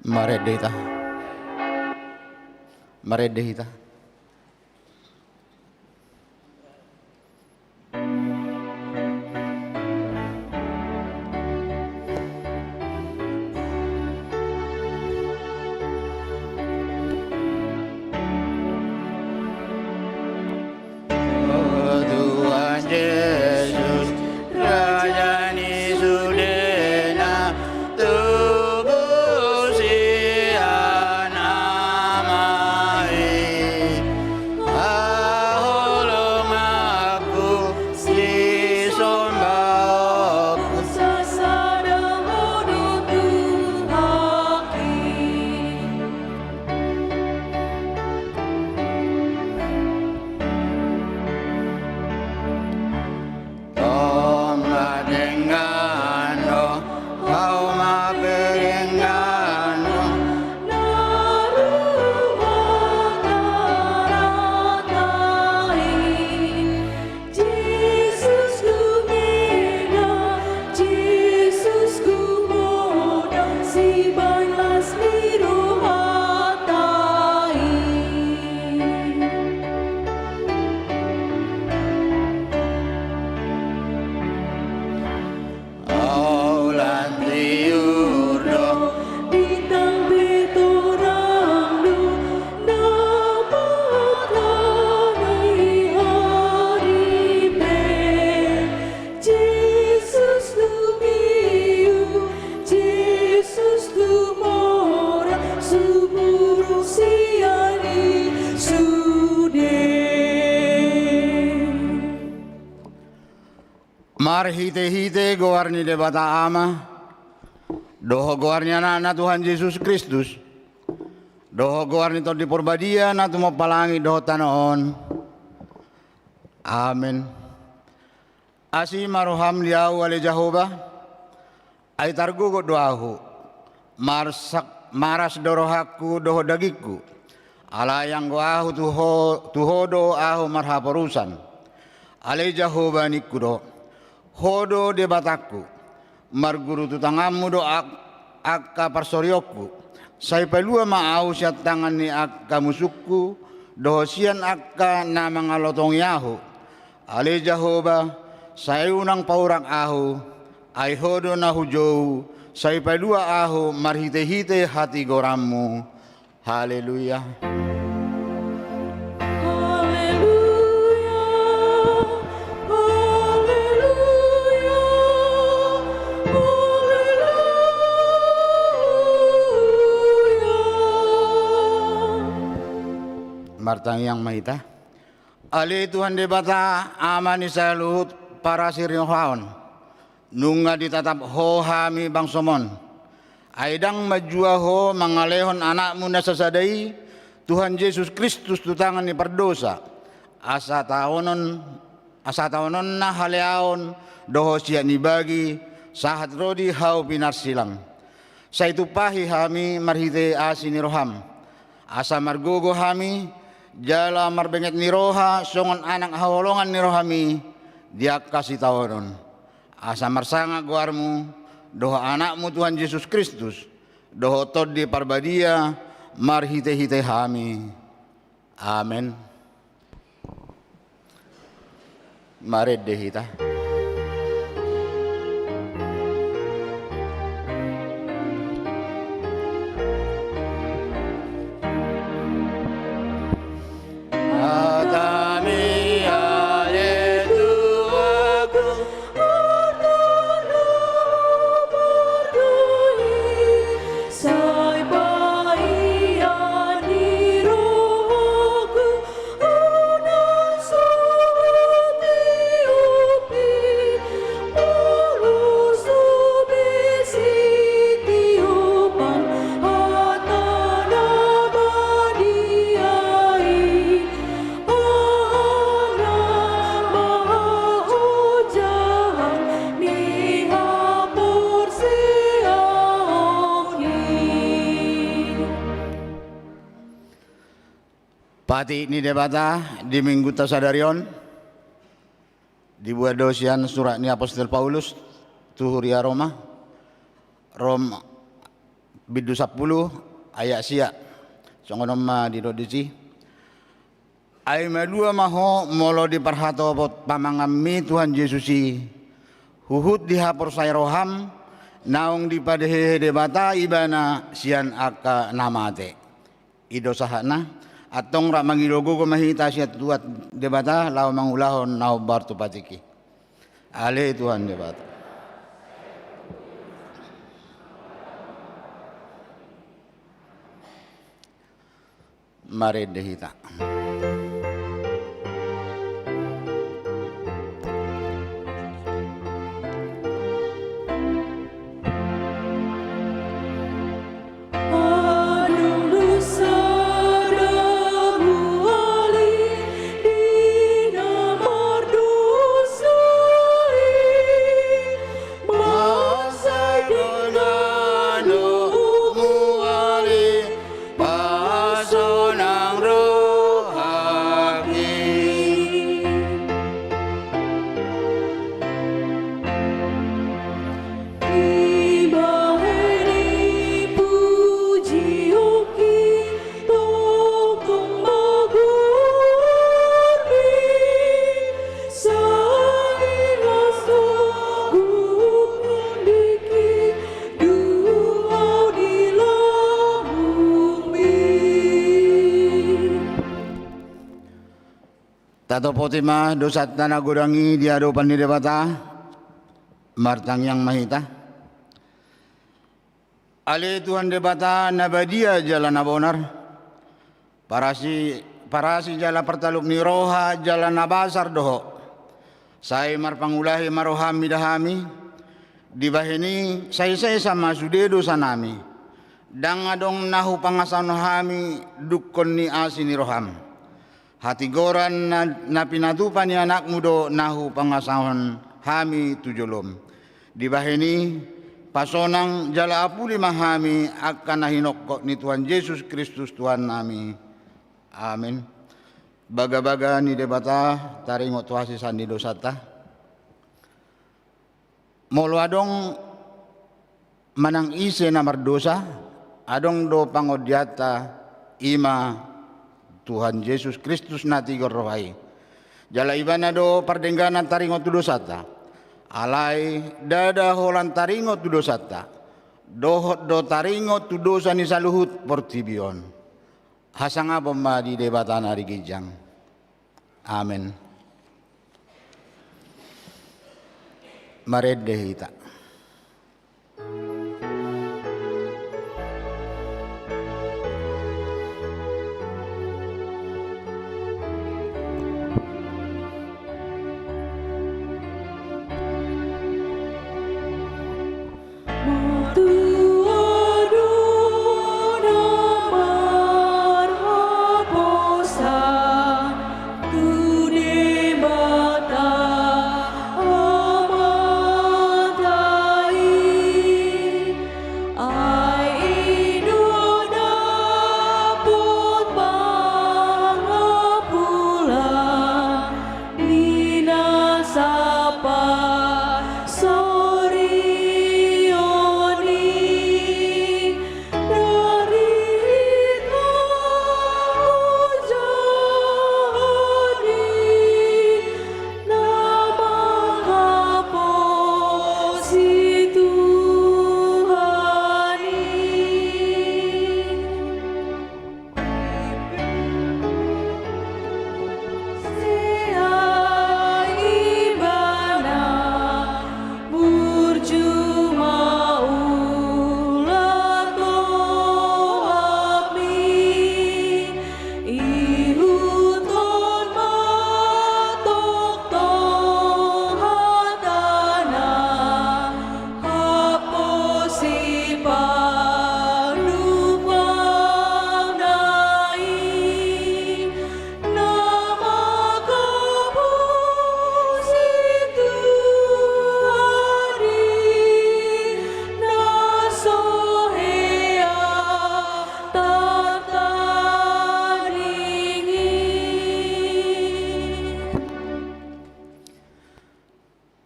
Maredehita. Maredehita. Marhite-hite goarni de bata ama, doho goarnya na Tuhan Yesus Kristus, doho goarni to di porbadia na tumapalangi doho tanoon. Amen. Asi maruham liau wali Jehovah, ay targugo doahu, maras dorohaku doho dagiku, alayang goahu tuho do ahu marhaporusan, alay Jehovah nikudo. Hodo de bataku, marguru tutangamu do akka parsoryoku, say palua maaw siya tangan ni akka musuku, dohosian akka na mga lotong yahu. Ale Jehovah, say unang paurang ahu, ay hodo na hujow, say palua ahu, marhite-hite hati goramu. Haleluya. Martang yang mahita. Ali Tuhan de bata amani sa luhut para siryohaon. Nunga ditatap ho hami bangsomon. Aidang majua ho mangalehon anakmu na sasadai. Tuhan Yesus Kristus tutangan ni perdosa. Asa taonon na haleaon doho siya ni bagi sahat rodi hau pinar silang. Sa itu pahi hami marhite asini roham. Asa margogo hami jala marbenget ni roha songon anak hawolongan ni rohami dia kasih tawaron asa marsanga guarmu doho anakmu Tuhan Yesus Kristus doho tod di parbadia marhite-hite hami. Amen. Maredehita. Pati ni debata di minggu tasadarion dibuat dosian surat ni Apostol Paulus tuhuria Roma bidu 10 ayat sia. Songonom didodisi. Ay madua maho molo diperhato pot pamangami Tuhan Yesusi. Huhut dihapur saya roham naung dipadehe debata ibana sian aka namate. Ido sahana atong ra mangilogo ko mahita siya tuat debata law mangulahon nau bartu patiki. Ale Tuhan debata. Mari dehita. Tato potima dosat tanah gurangi di hadapan di debata martang yang mahita. Ale Tuhan debata nabadia jalan abonar. Parasi jala pertalup ni roha jalan nabasar doho. Saya marpangulahi marohami dahami. Dibahini saya sama sudedo sanami. Dang adong nahu pangasan hami dukon ni asini roham. Hati goran na pinatupan ni anak mudo nahu pangasahan hami tujulom. Di bahini pasonang jala apuli mahami akan nahinok ni Tuhan Yesus Kristus Tuhan nami. Amin. Baga-baga ni debata taringo tuasisan di dosata. Molo adong manang ise na mardosa adong do pangodiata ima Tuhan Yesus Kristus nati gorrohai. Jala ibana do pardenggana taringo tu dosata. Alai dada holan taringo tu dosata. Do taringo tu dosa ni saluhut portibion. Hasanga bomba di debatan hari gijang. Amin. Mared dehita.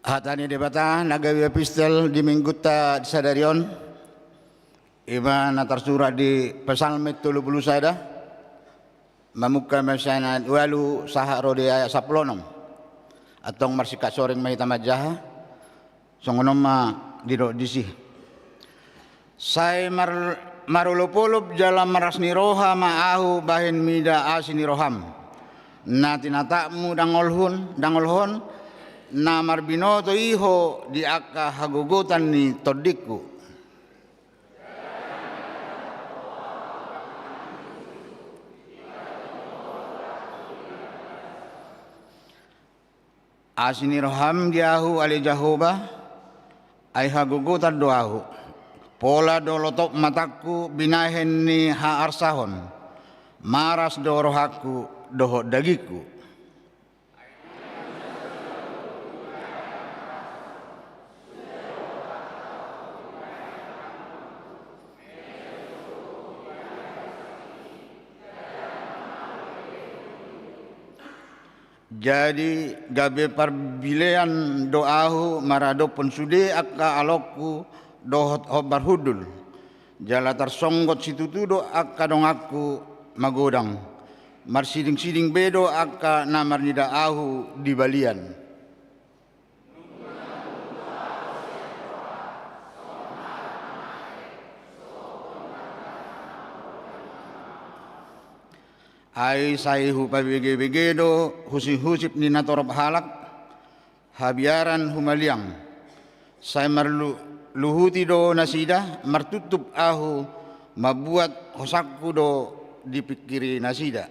Hatani debata nagawi epistel di minggu ta sadarion Iman tersurat di Psalm 30 sada mamuka masanad walu saharo di ayat 16 atong marsikat soreng mahita majaha songonom ma diro disi sai marulupulup jalan maras ni roha maahu bahin mida asini roham na tinatakmu dangolhon na marbinoto iho di akka hagugutan ni todikku. Asini roham diahu ali Jehovah ay hagugutan doahu pola dolotok mataku binahen ni haarsahon maras do rohaku doho dagiku jadi gabe parbilean doahu marado pun sude akka alokku dohot hobar hudul jala tersonggot situtu do akka dong aku magodang marsiding-siding bedo akka namar nida ahu di balian ai saihu pabege-begedo husip-husip ni natorop halak habiaran humaliang sai marlu luhuti do nasida martutup ahu mabuat hosakku do dipikiri nasida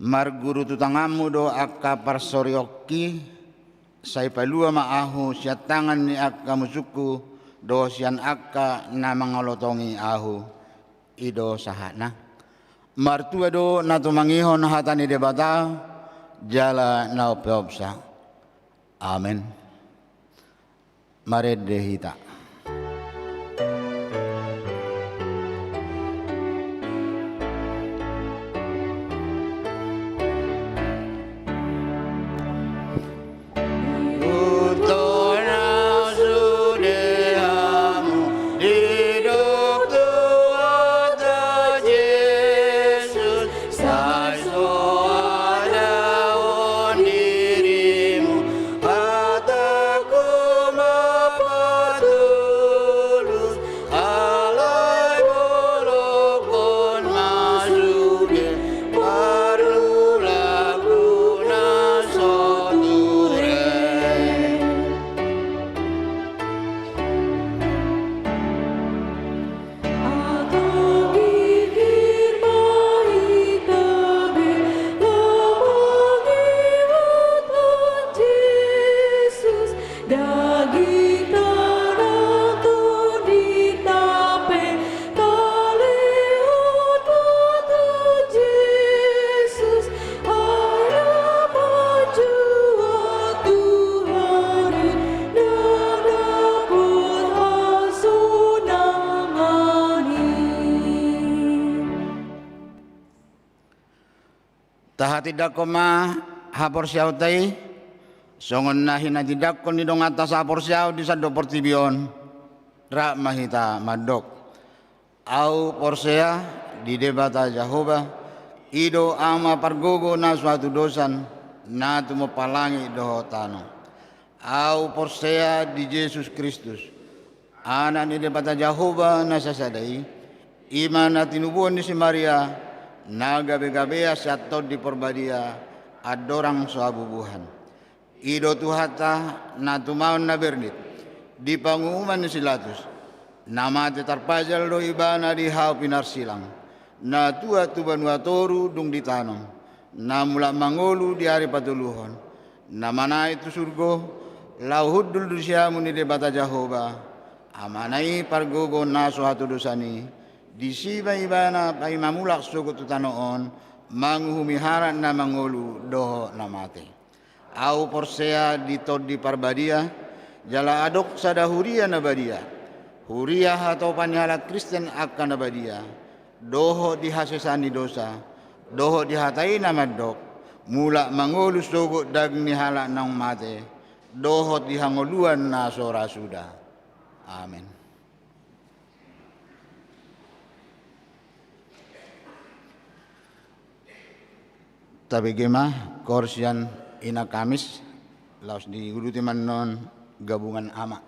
marguru tutangamu do akka parsoryoki sai palua maahu siatangan ni akka musuku do sian akka na mangolotongi ahu ido sahana martua do na tumangihon hatani debata jala na opeopsa amen mare dehita tidak koma hapor siaw tay songon na hinatidak ko ni dong atas hapor siaw di sado portibion ra mahita madok au porsea di debata Jehovah ido ama pargogo na suatu dosan na tumapalangi do tano au porsea di Yesus Kristus ana ni debata Jehovah na sasadai iman na tinubuan ni si Maria na gabe-gabea siato di porbadia adorang soabubuhan ido tuhata na tumaon na bernit di pangumuman ni silatus nama tetarpajal do ibana di hau pinarsilang na tua tubanua toru dung ditanong na mula mangolu di hari patuluhon na mana itu surgo lauhudul dusyamu ni debata Jehovah amanai pargogo na suatu dosani di siba ibana pai mamulak suku tutanoon manguhumihara na mangolu doho namate au porsea di todi parbadia jala adok sada huria nabadia huria atau panyalat Kristen akan nabadia doho di hasesani dosa doho dihatai na madok, mula mangulus sugo dag nihala ng mate, dohot dihanguluan na sora suda. Amen. Tabi gema, korsian ina Kamis, laos di uluti man non gabungan ama.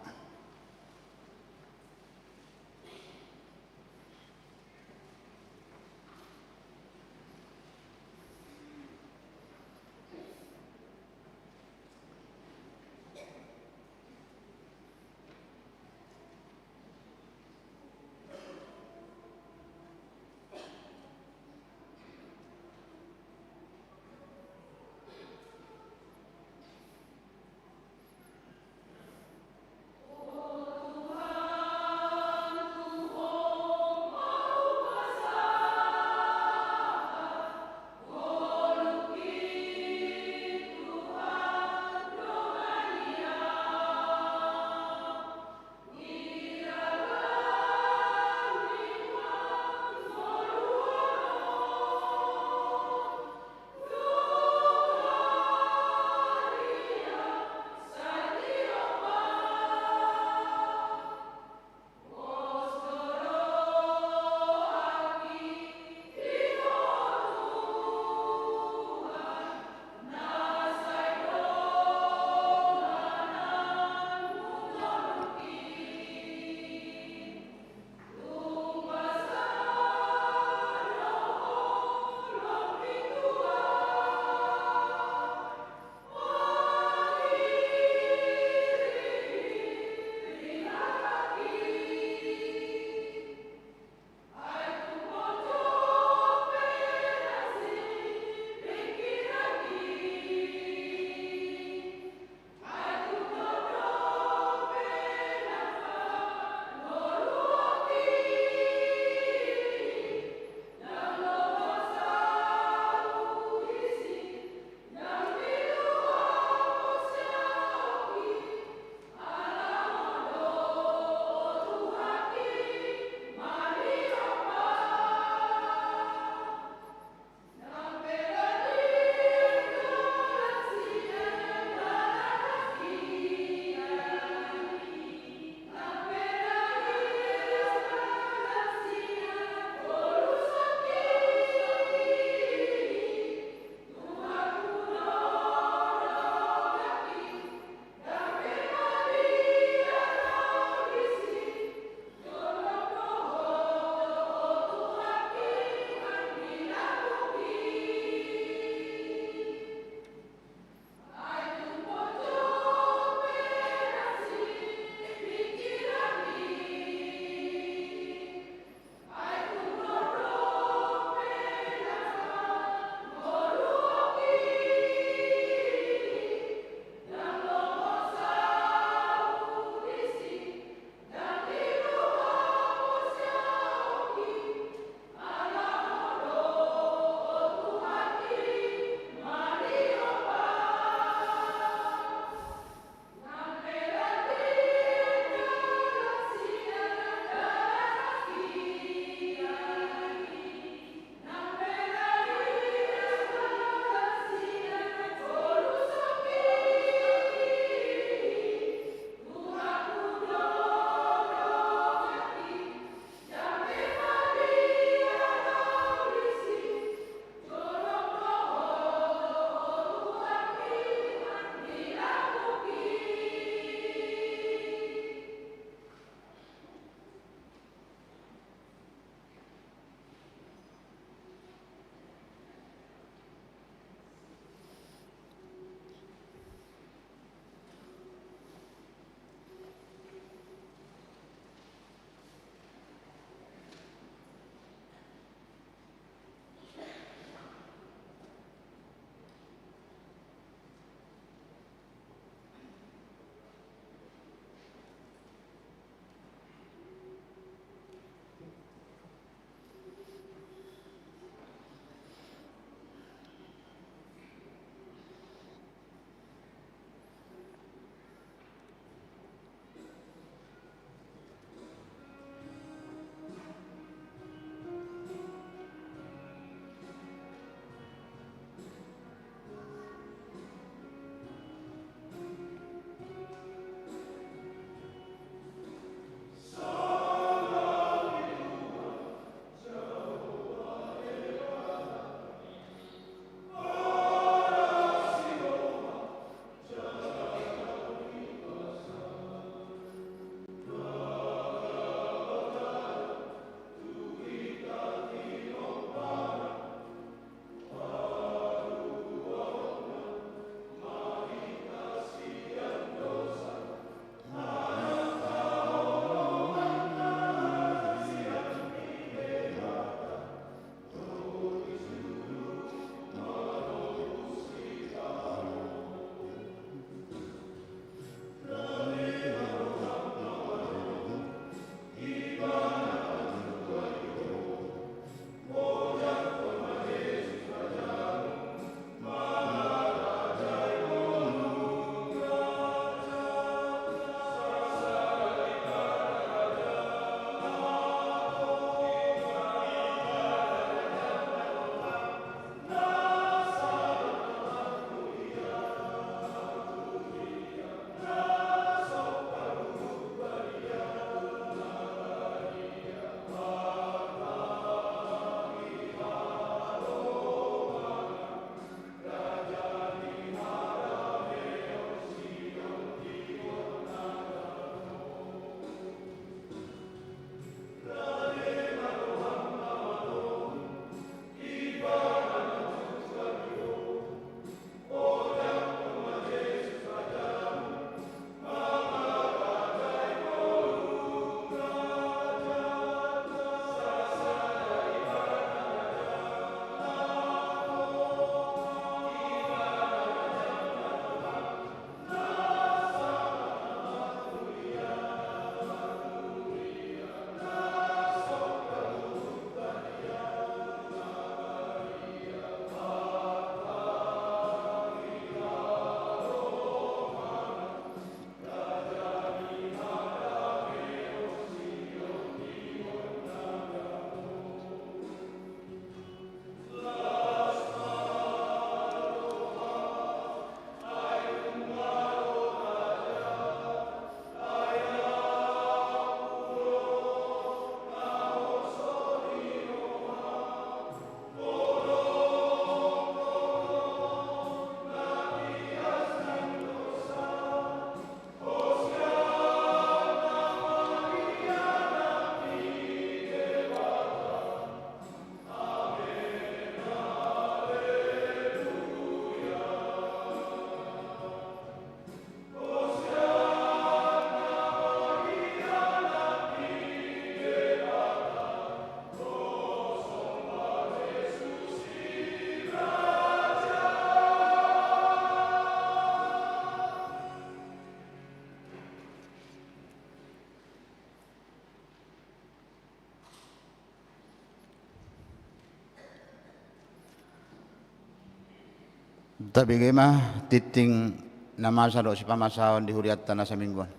Tapi gimana titing nama sado si pamasaon di huriat tanah semingguan.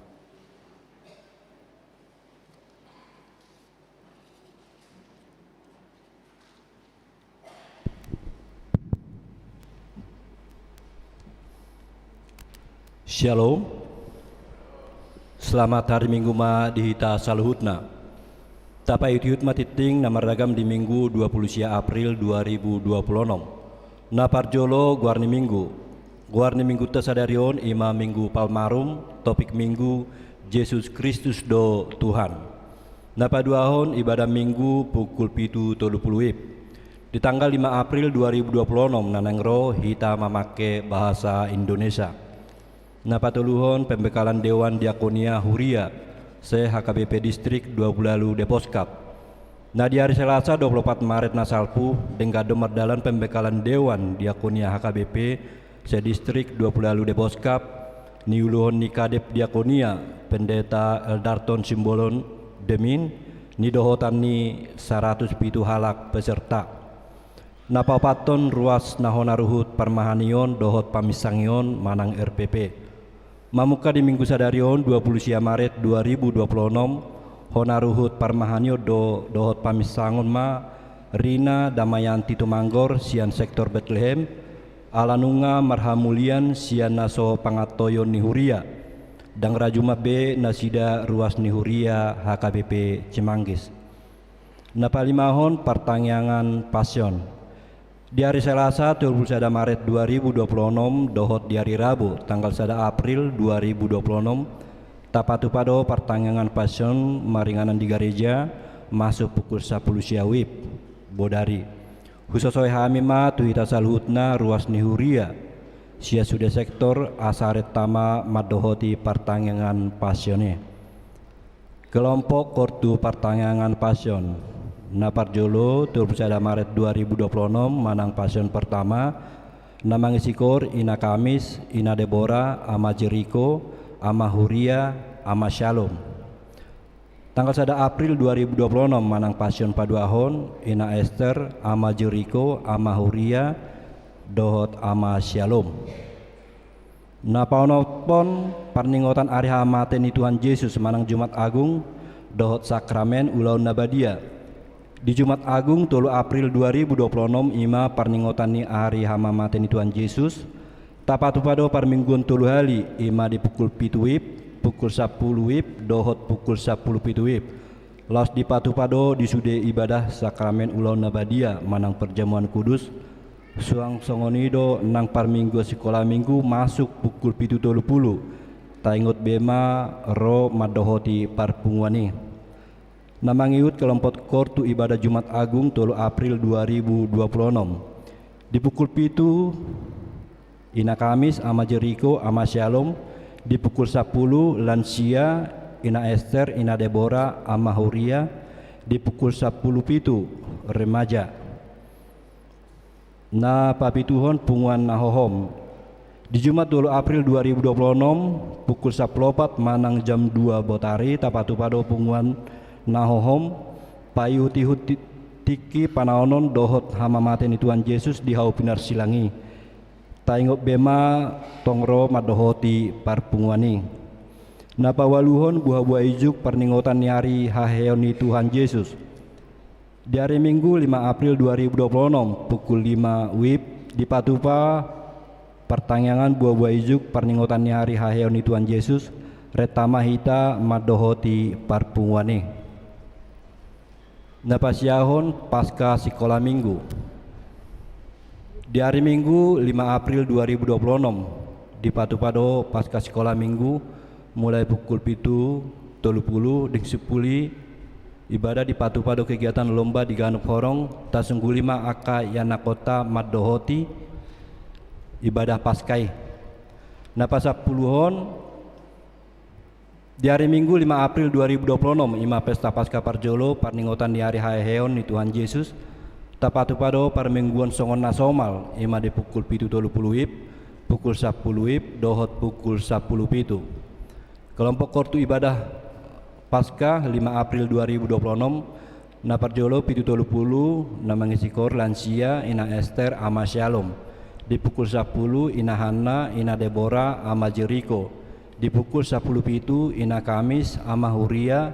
Shalom. Selamat hari Minggu ma dihita saluhutna. Tapa itiut matiting nama ragam di Minggu 20 April 2026. Naparjolo guarni Minggu tasadarion ima Minggu Palmarum, topik Minggu Yesus Kristus do Tuhan. Napa duahon ibadah Minggu pukul 7.30 di tanggal 5 April 2026 nanengro hita memake bahasa Indonesia. Napa tuluhon pembekalan Dewan Diakonia Huria se HKBP Distrik 20 Deposkap. Nah di hari Selasa 24 Maret nasalpu dengan demerdalan pembekalan Dewan Diakonia HKBP se Distrik 20 Deposkap niuluhon nikadep Diakonia Pendeta Eldarton Simbolon Demin nidohotan ni 107 halak peserta. Napa paton ruas nahona ruhut parmahanion dohot pamisangion manang RPP. Mamuka di Minggu sadarion 20 Maret 2026 honaruhut parmahanyo dohot pamisangon ma Rina Damayanti Tumanggor sian sektor Bethlehem alanunga marhamulian sian naso pangatoyon nihuria dang rajuma B nasida ruas nihuria HKBP Cimanggis. Napalimahon pertanyaan pasion di hari Selasa 21 Maret 2026 dohot di hari Rabu tanggal 1 April 2026 tapatu pado pertanyaan pasion maringanan di gereja masuk pukul 10 siawip bodari khususoi hamima tuhita saluhutna ruas nihuria sia sudah sektor asaret tama madohoti pertanyaan pasione kelompok kortu pertanyaan pasion naparjolo 21 Maret 2026 manang pasion pertama namang isikor ina Kamis ina Deborah ama Jeriko ama Huria, ama Shalom. Tanggal 1 April 2026 manang pasion paduahon ina Esther, ama Jericho, ama Huria, dohot ama Shalom. Napaonopon parningotan ari hamaten ni Tuhan Yesus manang Jumat Agung dohot sakramen ulaun nabadia. Di Jumat Agung 3 April 2026 ima parningotan ni ari hamaten ni Tuhan Yesus. Tapatu pado parmingguan tulu hali ima di pukul 7 wib, pukul 10 wib, dohot pukul 10 pitu wib. Laos di patu pado di sude ibadah sakramen ulaun nabadia manang perjamuan kudus. Suang songonido nang parminggu sekolah minggu masuk pukul 7.30. Taingot bema ro madohoti parpunguani. Namangiut kelompok kortu ibadah Jumat Agung 3 April 2026. Di pukul 7 ina Kamis ama Jericho ama Shalom di pukul 10 lansia ina Esther ina Deborah ama Huria di pukul 10 pitu remaja na papituhon punguan nahohom di Jumat 2 April 2026 pukul 14 manang jam 2 botari tapatu pado punguan nahohom payu tihut tiki panaonon dohot hamamaten Tuhan Yesus di hau pinar silangi taingok bema tongro madohoti parpunguani napawaluhon buah-buah ijuk perningotan nyari haheoni Tuhan Yesus di hari Minggu 5 April 2026 pukul 5 wib di Patupa pertanyaan buah-buah ijuk perningotan nyari haheoni Tuhan Yesus retama hita madohoti parpunguani napasiahon pasca sekolah minggu. Di hari Minggu 5 April 2026 di Patu-Pado pasca sekolah minggu mulai pukul 7.30 ding 10 ibadah di Patu-Pado kegiatan lomba di Ganuk Horong tasunggulima aka yana kota madohoti ibadah paskai napasa puluhon di hari Minggu 5 April 2026 ima pesta pasca parjolo parningotan di hari haeheon ni Tuhan Yesus tapatu pado parmingguan songon nasomal ima di pukul 7.30 wib, pukul 10 wib, dohot pukul 10 pitu. Kelompok kortu ibadah Pasca 5 April 2026 naparjolo 7.30 namangisikor lansia ina Esther ama Shalom Di pukul 10 ina Hana, ina Deborah, ama Jericho. Di pukul 10 ina Kamis, ama Huria,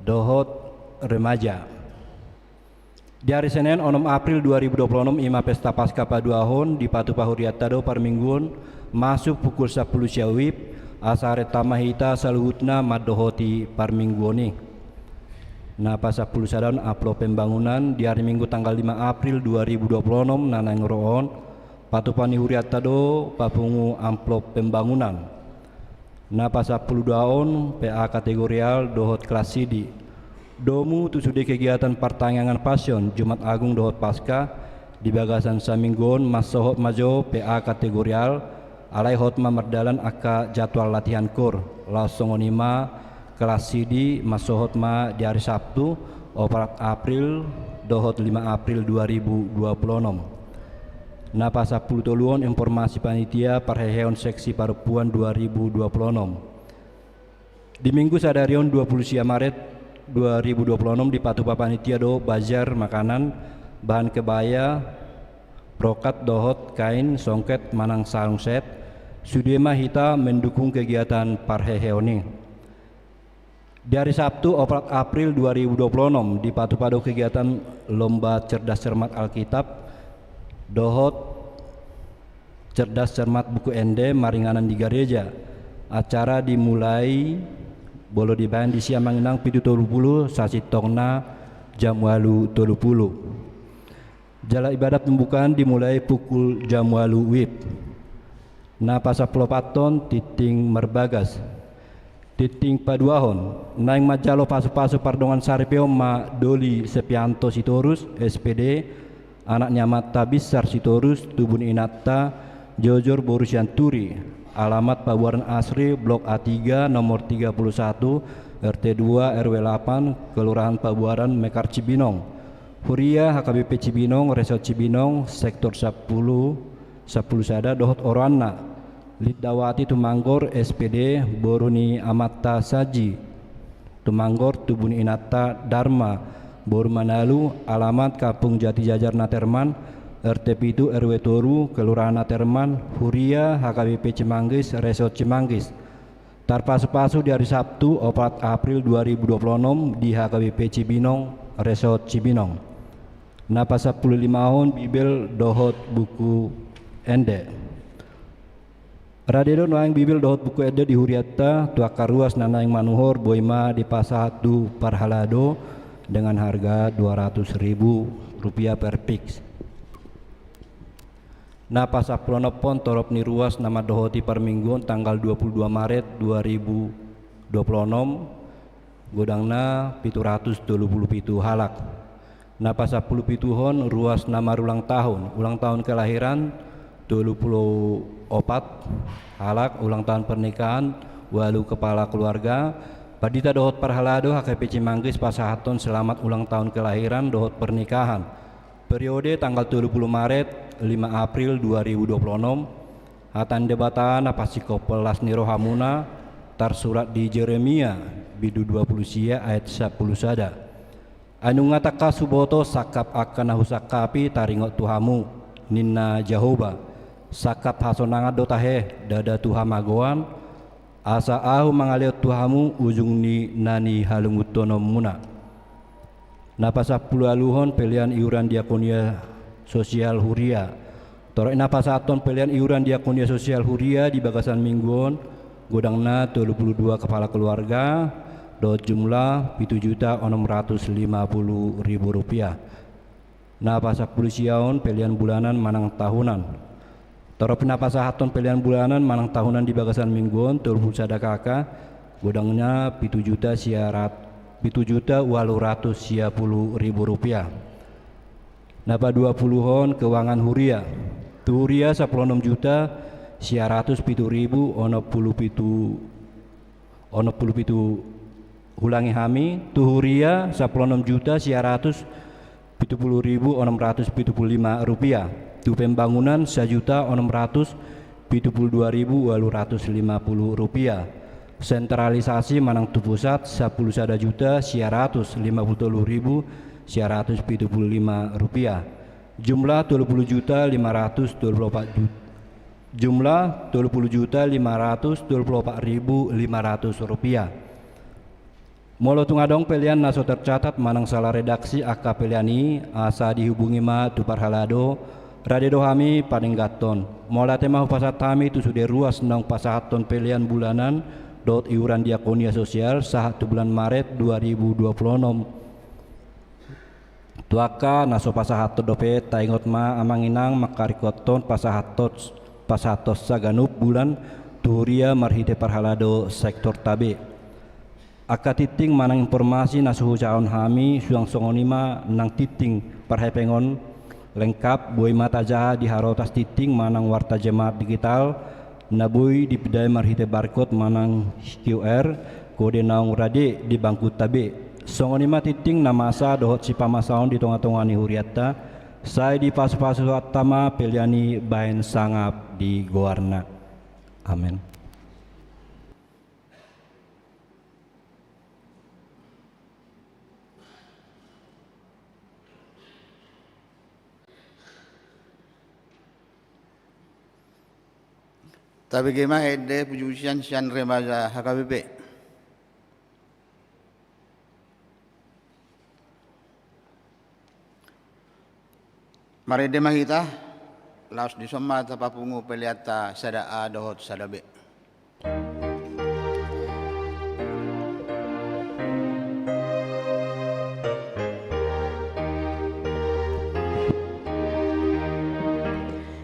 dohot remaja. Di hari Senin 6 April 2026 ima pesta Paskah paduahon di Patu Pahuriat Tado Parmingguon masuk pukul 10 syawib asare tamahita saluhutna madohoti Parmingguoni. Na pas 10 sadon aplo pembangunan di hari Minggu tanggal 5 April 2026 nanang roon Patu Panihuriat Tado papungu amplop pembangunan. Na pas 10 daon PA kategorial dohot kelas sidi. Domu tu sudah kegiatan pertanyaan pasion Jumat Agung dohot Paskah di Bagasan Saminggon Masohot Majo PA kategorial alai hotma merdalan aka jadwal latihan kur langsongonima kelas CD Masohot ma di hari Sabtu 4 April dohot 5 April 2026. Na pas 10 toluon informasi panitia perheheon seksi perempuan 2026. Di Minggu sadarion 20 Maret 2026 di Patu Panitia do bazar makanan bahan kebaya brokat dohot kain songket manang sarung set Sudema hita mendukung kegiatan parheheoni. Di hari Sabtu 4 April 2026 di Patu Pado kegiatan lomba cerdas cermat Alkitab dohot cerdas cermat buku ende maringanan di gereja. Acara dimulai bolo dibahan di siang manginang pitu 30 sasi tongna jam 8:30. Jala ibadat pembukaan dimulai pukul jam 8 wib. Na pasaplo paton titing merbagas. Titing paduahon naing majalo pasu-pasu pardongan saripeo ma Doli Sepianto Sitorus SPD anaknya Mata Bisar Sitorus tubun inatta Jojor Borusian Turi. Alamat Pabuaran Asri Blok A3 nomor 31 RT2 RW 8 Kelurahan Pabuaran Mekar Cibinong. Huria HKBP Cibinong Resort Cibinong Sektor 10 sada dohot Orana. Lidawati Tumanggor SPD Boruni Amata Saji Tumanggor Tubun Inata Dharma Bormanalu. Alamat Kampung Jati Jajar Naterman RT Pitu RW Toru Kelurahan Naterman Huria HKBP Cimanggis Resort Cimanggis. Tarpasu-pasu di hari Sabtu 4 April 2026 di HKBP Cibinong Resort Cibinong. Napa 15 tahun Bibel dohot buku ende. Radedo noang Bibel dohot buku ende di Huriata tuakar ruas nanaing manuhor boima di pasatu parhalado dengan harga Rp200.000 per pix. Na pasapronopon torop ni ruas nama dohoti Parmingguon tanggal 22 Maret 2026 godangna 727 halak. Na pasapulupituhon ruas nama ulang tahun kelahiran 24 halak ulang tahun pernikahan walu kepala keluarga padita dohot parhalado HKP Cimanggis pasahaton selamat ulang tahun kelahiran dohot pernikahan periode tanggal 30 Maret 5 April 2026 hatan debatan apa psikopelas nirohamuna tarsurat di Jeremia bidu 20 sia ayat 10 sada anu ngataka suboto sakap akan husakapi taringot tuhamu ninna Jehovah sakap hasonangat dotahe dada tuhamagoan asa ahu mangaliot tuhamu ujung ni nani halungutono muna. Napa 10 aluhon pilihan iuran diakonia sosial Huria. Torok napa saton pilihan iuran diakonia sosial Huria di Bagasan Mingguon godangna 32 kepala keluarga do jumlah Rp7.650.000. Napa 10 siaon pilihan bulanan manang tahunan. Torok napa saton pilihan bulanan manang tahunan di Bagasan Mingguon 30 sadakaka godangnya Rp7.810.000. Napa 20-hon keuangan Huria. Tu Huria 16 juta siaratus pitu ribu ono puluh pitu ulangi hami. Tu Huria 16 juta siaratus pitu puluh ribu 675 rupiah. Tu pembangunan 1.672.850 rupiah. Sentralisasi manang tu pusat 10 juta siaratus 53.975 rupiah. Jumlah 20.524 jumlah 20.524.500 rupiah. Molo tungadong pilihan naso tercatat manang salah redaksi akka piliani asa dihubungi ma tu parhalado radedo hami paninggaton. Mola tema hupasat kami tu sudah ruas nang pasahaton pilihan bulanan dot iuran diakonia sosial sahat tu bulan Maret 2026. Tuaka naso pasahatot dope taingot ma amanginang makarikoton pasahatos saganup bulan tuhuria marhite parhalado sektor tabe. Aka titing manang informasi nasuhu caon hami suang songonima nang titing parhepengon lengkap boy mata jaha di harotas titing manang warta jemaat digital nabui di pedai marhite barcode manang QR kode naung rade di bangku tabe songonima titing nama asa dohot si pamasaon di tonga-tongani huriatta saya di pasu-pasu atama peliani bahen sangap di goarna. Amin. Tapi gimana ede pujusian sian remaja HKBP. Mari demah kita laos di soma tapapungu peliata sadaa dohot sadabe.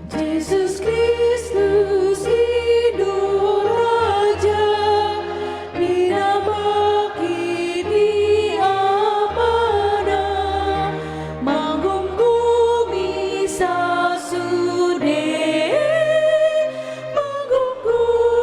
Jesus Kristus Hidup Raja, dinama kini amanah, manggunggumi sasude, manggunggumi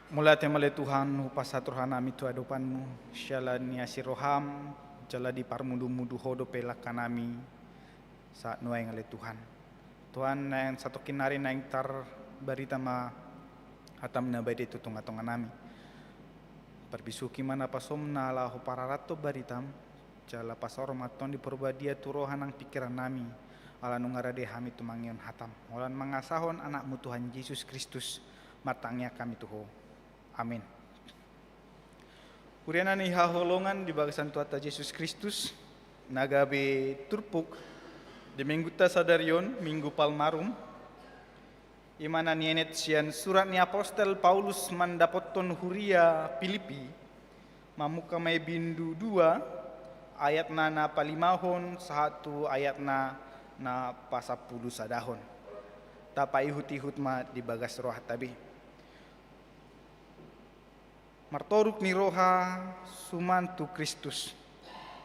Mula temale Tuhan hupasatur hanami tu adopanmu syala niasi roham jala di parmudu-mudu hodo pelak kanami saat nuai ngale Tuhan. Tuhan yang satu kinari naing tar barita ma hatam na baide tu tunga-tunga nami. Perbisuki mana pasomna la hupararato baritam jala pasor maton di perbadia tu rohanang pikiran nami ala nungarade hami tu mangion hatam. Molan mangasahon anakmu Tuhan Yesus Kristus matangnya kami tuho. Amin. Kuriana ni haholongan di bagasan tuata Yesus Kristus nagabe turpuk di minggu ta sadarion minggu palmarum imana nienet sian surat ni apostel Paulus mandapoton huria Filipi mamuka may bindu 2 ayat na palimahon satu ayat na pasapuluh sadahon tapa ihut-ihut ma di bagas roh tabi. Martoruk ni roha sumantu Kristus.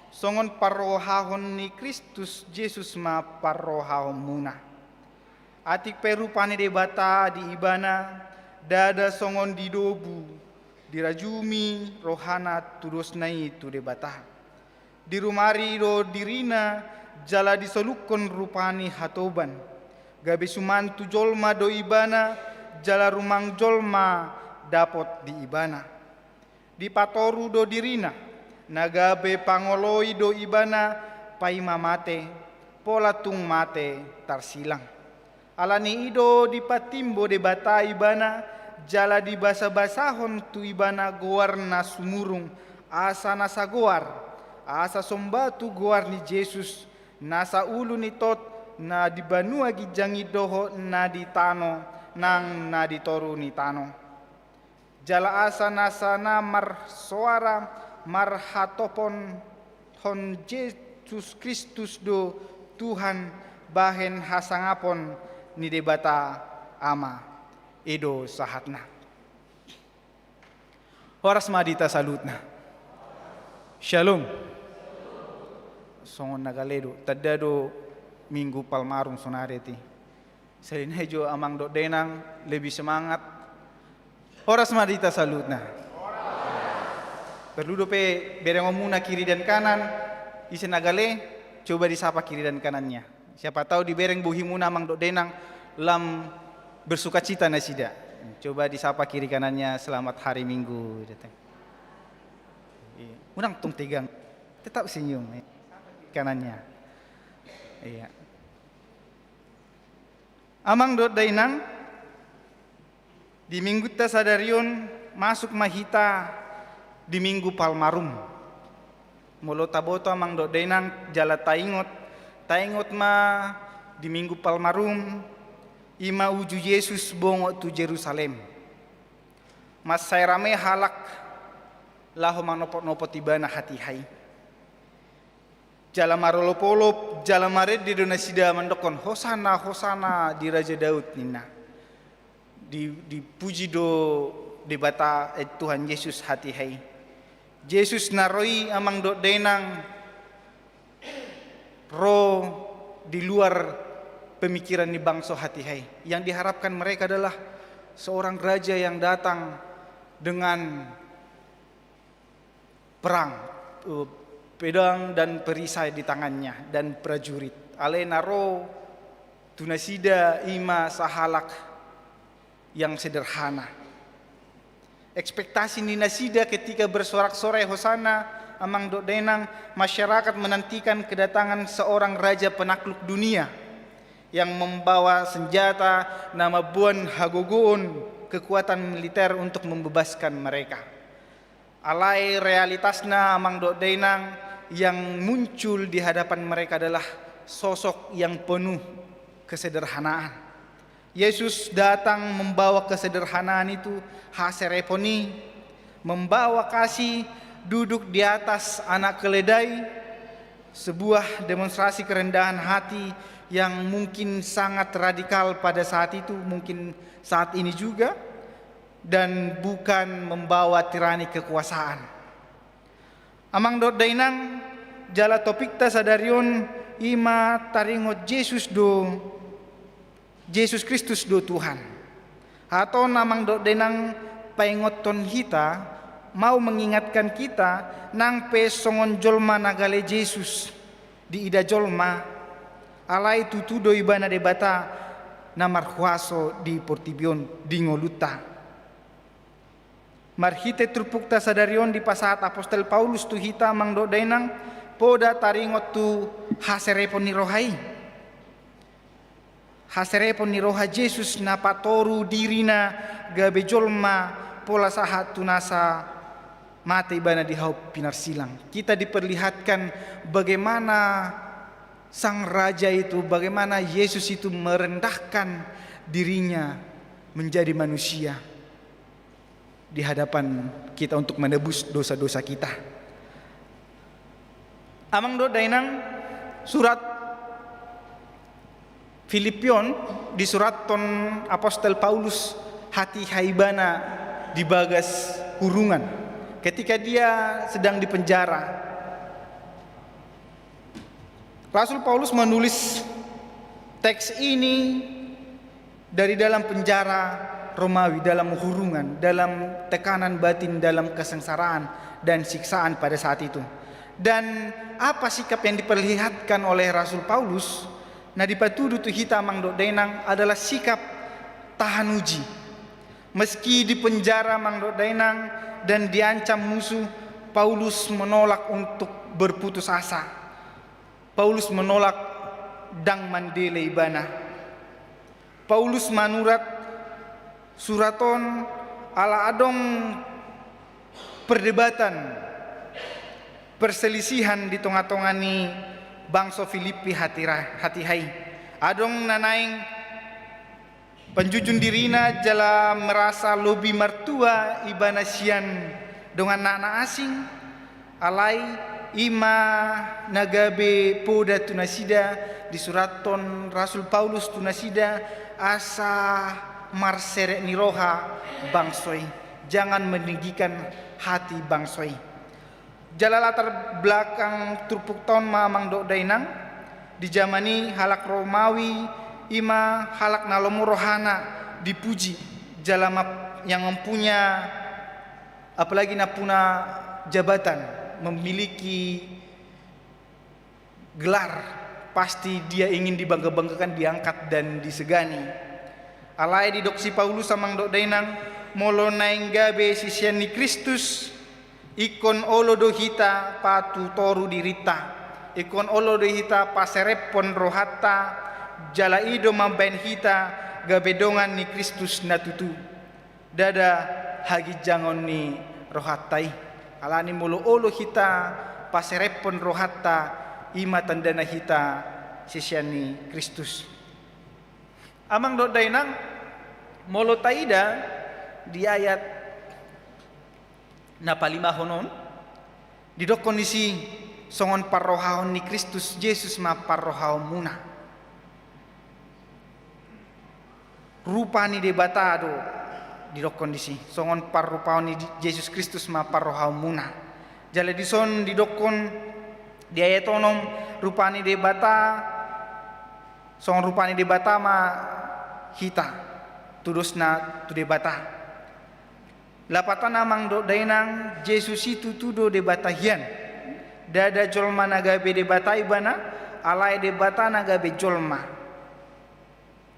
Songon parohahon ni Kristus Yesus ma parohahon muna. Atik perupane debata di ibana dada songon di dobu dirajumi rohana tudos nai tu debata. Di rumari do dirina jala disolukon rupani hatoban. Gabe sumantu jolma do ibana jala rumang jolma dapot di ibana. Di patoru do dirina nagabe pangoloi do ibana paima mate pola tung mate tarsilang alani ido di patimbo de bata ibana jala di basa-basahon tu ibana goar na sumurung asa nasa goar asa sombatu goar ni Yesus nasa ulu ni tot na di banua gijangi doho na di tano nang na di toru ni tano. Jala asa nasana mar suara mar hatopon hon Yesus Kristus do Tuhan bahen hasangapon ni debata ama edo sahatna. Horas madita salutna. Shalom. Songon nagaledo tadado minggu palmarum sonareti. Salin hejo amang do denang lebih semangat. Horas madita salutna. Perlu dope bereng muna kiri dan kanan. Isi nagale coba disapa kiri dan kanannya. Siapa tahu di bereng buhi muna mang dok denang lam bersuka cita nasida. Coba disapa kiri kanannya selamat hari Minggu. Unang tung tegang. Tetap senyum kanannya. Iya. Amang dok denang di minggu ta sadarion masuk mahita di minggu palmarum. Molo taboto amang do denang jala taingot ma di minggu palmarum ima uju Yesus bongo tu Jerusalem. Mas saya rame halak laho manopot-nopot tibana hati hai. Jala marolopolop jala maret di donasida mandokon hosana hosana di Raja Daud nina. Dipuji do debata Tuhan Yesus hati hai. Yesus naroi amang do denang roh di luar pemikiran ni bangsa hati hai. Yang diharapkan mereka adalah seorang raja yang datang dengan perang, pedang dan perisai di tangannya dan prajurit. Alena roh tunasida ima sahalak yang sederhana. Ekspektasi ni nasida ketika bersorak-sorai hosana amang dok denang masyarakat menantikan kedatangan seorang raja penakluk dunia yang membawa senjata nama buan hagogoon kekuatan militer untuk membebaskan mereka. Alai realitasna amang dok denang yang muncul di hadapan mereka adalah sosok yang penuh kesederhanaan. Yesus datang membawa kesederhanaan itu, hasereponi, membawa kasih, duduk di atas anak keledai, sebuah demonstrasi kerendahan hati yang mungkin sangat radikal pada saat itu, mungkin saat ini juga, dan bukan membawa tirani kekuasaan. Amang dot dainang jala topikta sadarion ima taringot Yesus Kristus do Tuhan. Atau namang dok denang paingoton hita mau mengingatkan kita nang pe songon jolma nagale Yesus di ida jolma alai tutudo ibana debata namarhuaso di portibion di ngoluta marhite trupukta sadarion di pasahat apostol Paulus tu hita mangdo dainang poda taringot tu haserepon ni rohai haserepon ni roha Yesus na patoru dirina gabe jolma pola sahat tunasa mati ibana di haup pinarsilang. Kita diperlihatkan bagaimana sang raja itu, bagaimana Yesus itu merendahkan dirinya menjadi manusia di hadapan kita untuk menebus dosa-dosa kita. Amang do dainang surat Filipion di surat ton apostol Paulus hati haibana di bagas kurungan ketika dia sedang di penjara. Rasul Paulus menulis teks ini dari dalam penjara Romawi, dalam kurungan, dalam tekanan batin, dalam kesengsaraan dan siksaan pada saat itu. Dan apa sikap yang diperlihatkan oleh Rasul Paulus? Nah dipatudu tu hita mangdo dainang adalah sikap tahan uji. Meski di penjara mangdo dainang dan diancam musuh, Paulus menolak untuk berputus asa. Paulus menolak dang mandele ibana. Paulus manurat suraton ala adong perdebatan perselisihan di tengah-tengah ni bangsa Filipi hati hai. Adong nanaing penjujun dirina jala merasa lobi mertua ibana sian dengan anak asing alai ima nagabe poda tunasida di suraton Rasul Paulus tunasida asa marsere niroha bangsoi, jangan meninggikan hati bangsoi. Jala latar belakang turpuk tahun mamang dok dainang di zamani halak Romawi ima halak nalomo rohana dipuji jala yang mempunyai apalagi napuna jabatan memiliki gelar pasti dia ingin dibangga-banggakan, diangkat dan disegani. Alai di doksi Paulus samang dok dainang molo nainggabe sisian ni Kristus ikon olo dohita patu toru dirita ikon olo dohita paserepon rohata jala ido mambain hita gabedongan ni Kristus natutu dada hagi jangon ni rohatai alani molo olo hita paserepon rohata ima tandana hita sisian ni Kristus. Amang dok dainang molo taida di ayat napalima honon di dok kondisi songon parrohahon ni Kristus Yesus ma parrohahon muna rupa ni debatado di dok kondisi songon parrupahon ni Yesus Kristus ma parrohahon muna jale di son di dokon di ayat onom rupa ni debata songon rupa ni debata ma hita tudosna tu debata lapatan amang do dainang Yesus itu tudo debata hian dada jolma nagabe debata ibana alai debata nagabe jolma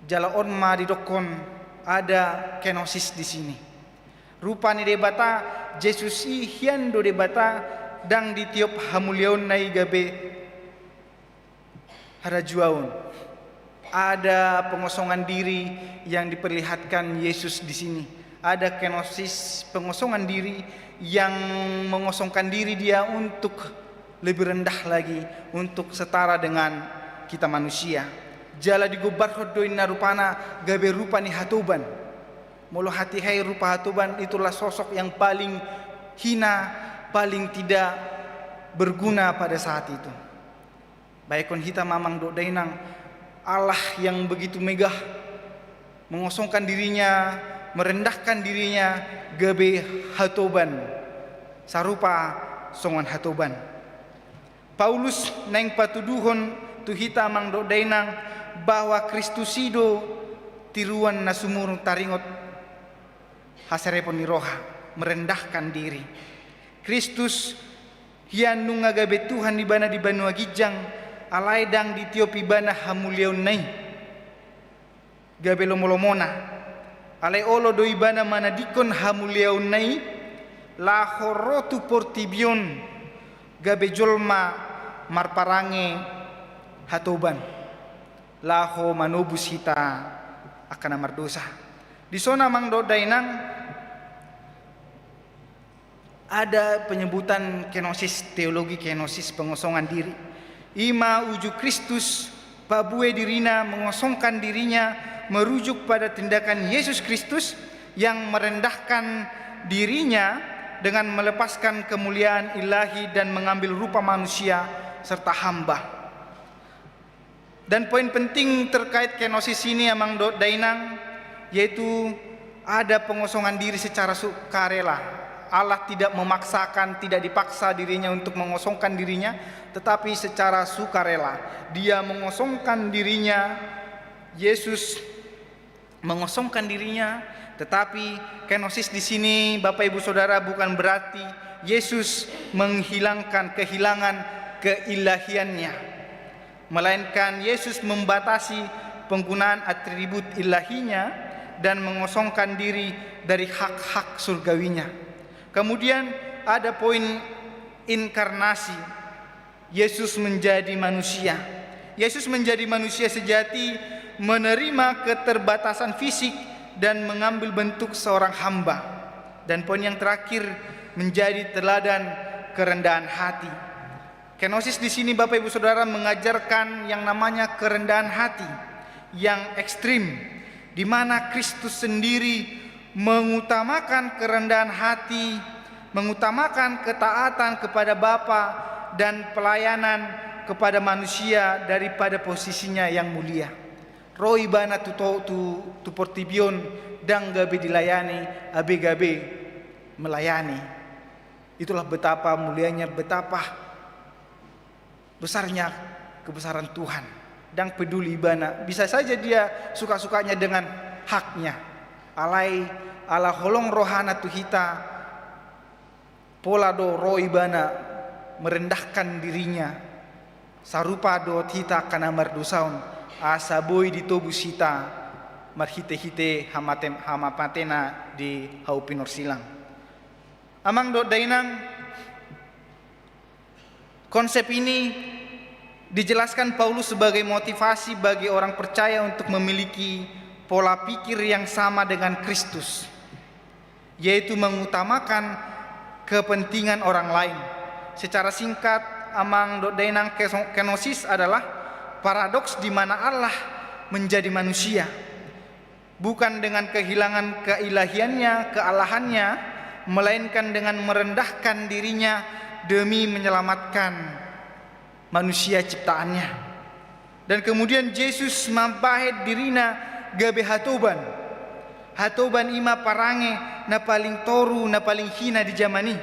jala onma di dokon ada kenosis di sini rupa ni debata Yesus i hian do debata dang ditiup hamulion nai gabe harajuaun. Ada pengosongan diri yang diperlihatkan Yesus di sini. Ada kenosis pengosongan diri yang mengosongkan diri dia untuk lebih rendah lagi, untuk setara dengan kita manusia. Jala digobar hodoina rupana gabe rupa ni hatuban. Molo hati hai rupa hatuban itulah sosok yang paling hina, paling tidak berguna pada saat itu. Baikon hita mamang do dainang Allah yang begitu megah mengosongkan dirinya, merendahkan dirinya gabe hatoban sarupa songon hatoban. Paulus neng patuduhon tu hita mang do dainang bahwa Kristusido tiruan nasumurung taringot hasarepon ni roha, merendahkan diri. Kristus hian nunga gabe Tuhan di Banua Gijang, alaidang di Tiopi bana hamulion nai. Gabe lomolomona, alai olo doi bana mana dikon hamulion nai, la horotu portibion gabe jolma marparange hatoban. Laho manubus hita akan amar dosa. Di sona mangdo dainang ada penyebutan kenosis, teologi kenosis, pengosongan diri. Ima uju Kristus babue dirina mengosongkan dirinya merujuk pada tindakan Yesus Kristus yang merendahkan dirinya dengan melepaskan kemuliaan ilahi dan mengambil rupa manusia serta hamba. Dan poin penting terkait kenosis ini amang dainang, yaitu ada pengosongan diri secara sukarela. Allah tidak memaksakan, tidak dipaksa dirinya untuk mengosongkan dirinya, tetapi secara sukarela. Dia mengosongkan dirinya, Yesus mengosongkan dirinya, tetapi kenosis di sini Bapak Ibu Saudara bukan berarti Yesus kehilangan keilahiannya. Melainkan Yesus membatasi penggunaan atribut ilahinya dan mengosongkan diri dari hak-hak surgawinya. Kemudian ada poin inkarnasi. Yesus menjadi manusia. Yesus menjadi manusia sejati, menerima keterbatasan fisik dan mengambil bentuk seorang hamba. Dan poin yang terakhir, menjadi teladan kerendahan hati. Kenosis di sini Bapak Ibu Saudara mengajarkan yang namanya kerendahan hati yang ekstrim, di mana Kristus sendiri mengutamakan kerendahan hati, mengutamakan ketaatan kepada Bapa dan pelayanan kepada manusia daripada posisinya yang mulia. Roi bana tu portibion dang gabe dilayani, abe gabe melayani. Itulah betapa mulianya, betapa besarnya kebesaran Tuhan dan peduli bana. Bisa saja dia suka-sukanya dengan haknya. Ala holong rohana tuhita pola do roi bana merendahkan dirinya. Sarupa do hita kana mardosaun asa boy ditobus hita marhite-hite hamapatena di haupinor silang. Amang do dainang konsep ini dijelaskan Paulus sebagai motivasi bagi orang percaya untuk memiliki pola pikir yang sama dengan Kristus, yaitu mengutamakan kepentingan orang lain. Secara singkat, amang dainang kenosis adalah paradoks di mana Allah menjadi manusia, bukan dengan kehilangan keilahiannya, kealahannya, melainkan dengan merendahkan dirinya demi menyelamatkan manusia ciptaannya. Dan kemudian Yesus mampahet dirina gabe hatoban. Hatoban ima parange na paling toru, na paling hina di zaman ini.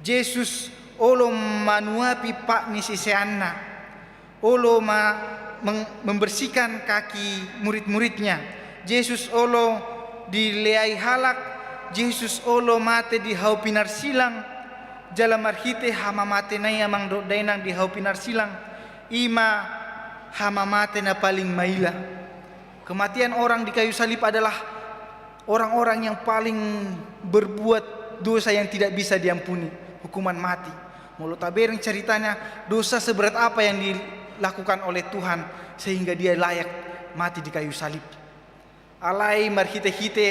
Yesus olo manuapi pak ni siseanna. Olo membersihkan kaki murid-muridnya. Yesus olo dileai halak. Yesus olo mate di haupinar silang. Jalan marhite hama mate na amang dainang di haupinar silang, ima hama mate na paling maila. Kematian orang di kayu salib adalah orang-orang yang paling berbuat dosa yang tidak bisa diampuni, hukuman mati. Mulut tabereng ceritanya dosa seberat apa yang dilakukan oleh Tuhan sehingga dia layak mati di kayu salib. Alai marhite-hite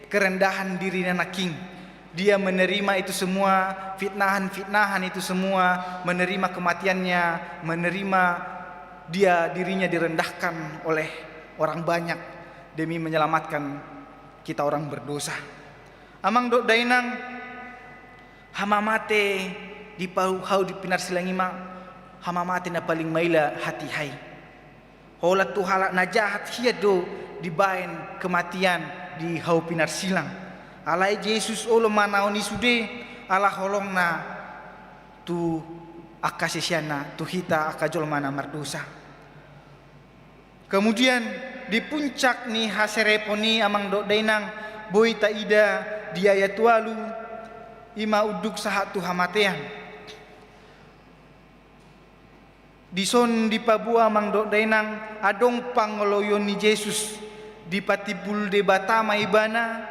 kerendahan diri anak king. Dia menerima itu semua, fitnahan-fitnahan itu semua, menerima kematiannya, menerima dirinya direndahkan oleh orang banyak demi menyelamatkan kita orang berdosa. Amang dainang hamamate di hau di pinar silangima, hamamate na paling maila hati hai. Hola tu halak na jahat hiado dibain kematian di hau pinar silang. Alai Yesus olo manaoni sude ala holong na tu akasisiana tu hita akajol mana mardosa. Kemudian di puncak ni hasereponi amang dainang boi taida diaya tualu ima uduk sahat tu hamatean. Dison di pabua mangdo dainang adong pangoloyon ni Yesus di patibul de batama ibana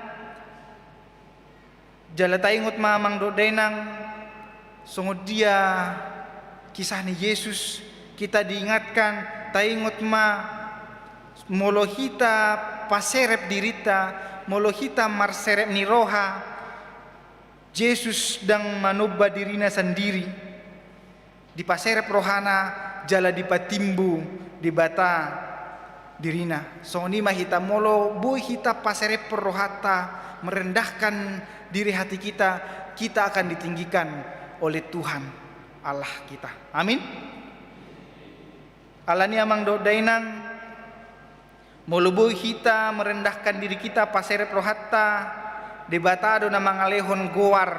jala taingot mamang do dainang sungod dia kisah ni Yesus kita diingatkan taingot molohita paserep dirita molohita marserep ni roha Yesus dang manubah dirina sendiri di paserep rohana jala di patimbu di bata dirina soni mahita molo bu hita paserep rohata merendahkan diri hati kita akan ditinggikan oleh Tuhan Allah kita. Amin. Alani amang do dainang molubu kita merendahkan diri kita paserep rohata debata do na mangalehon goar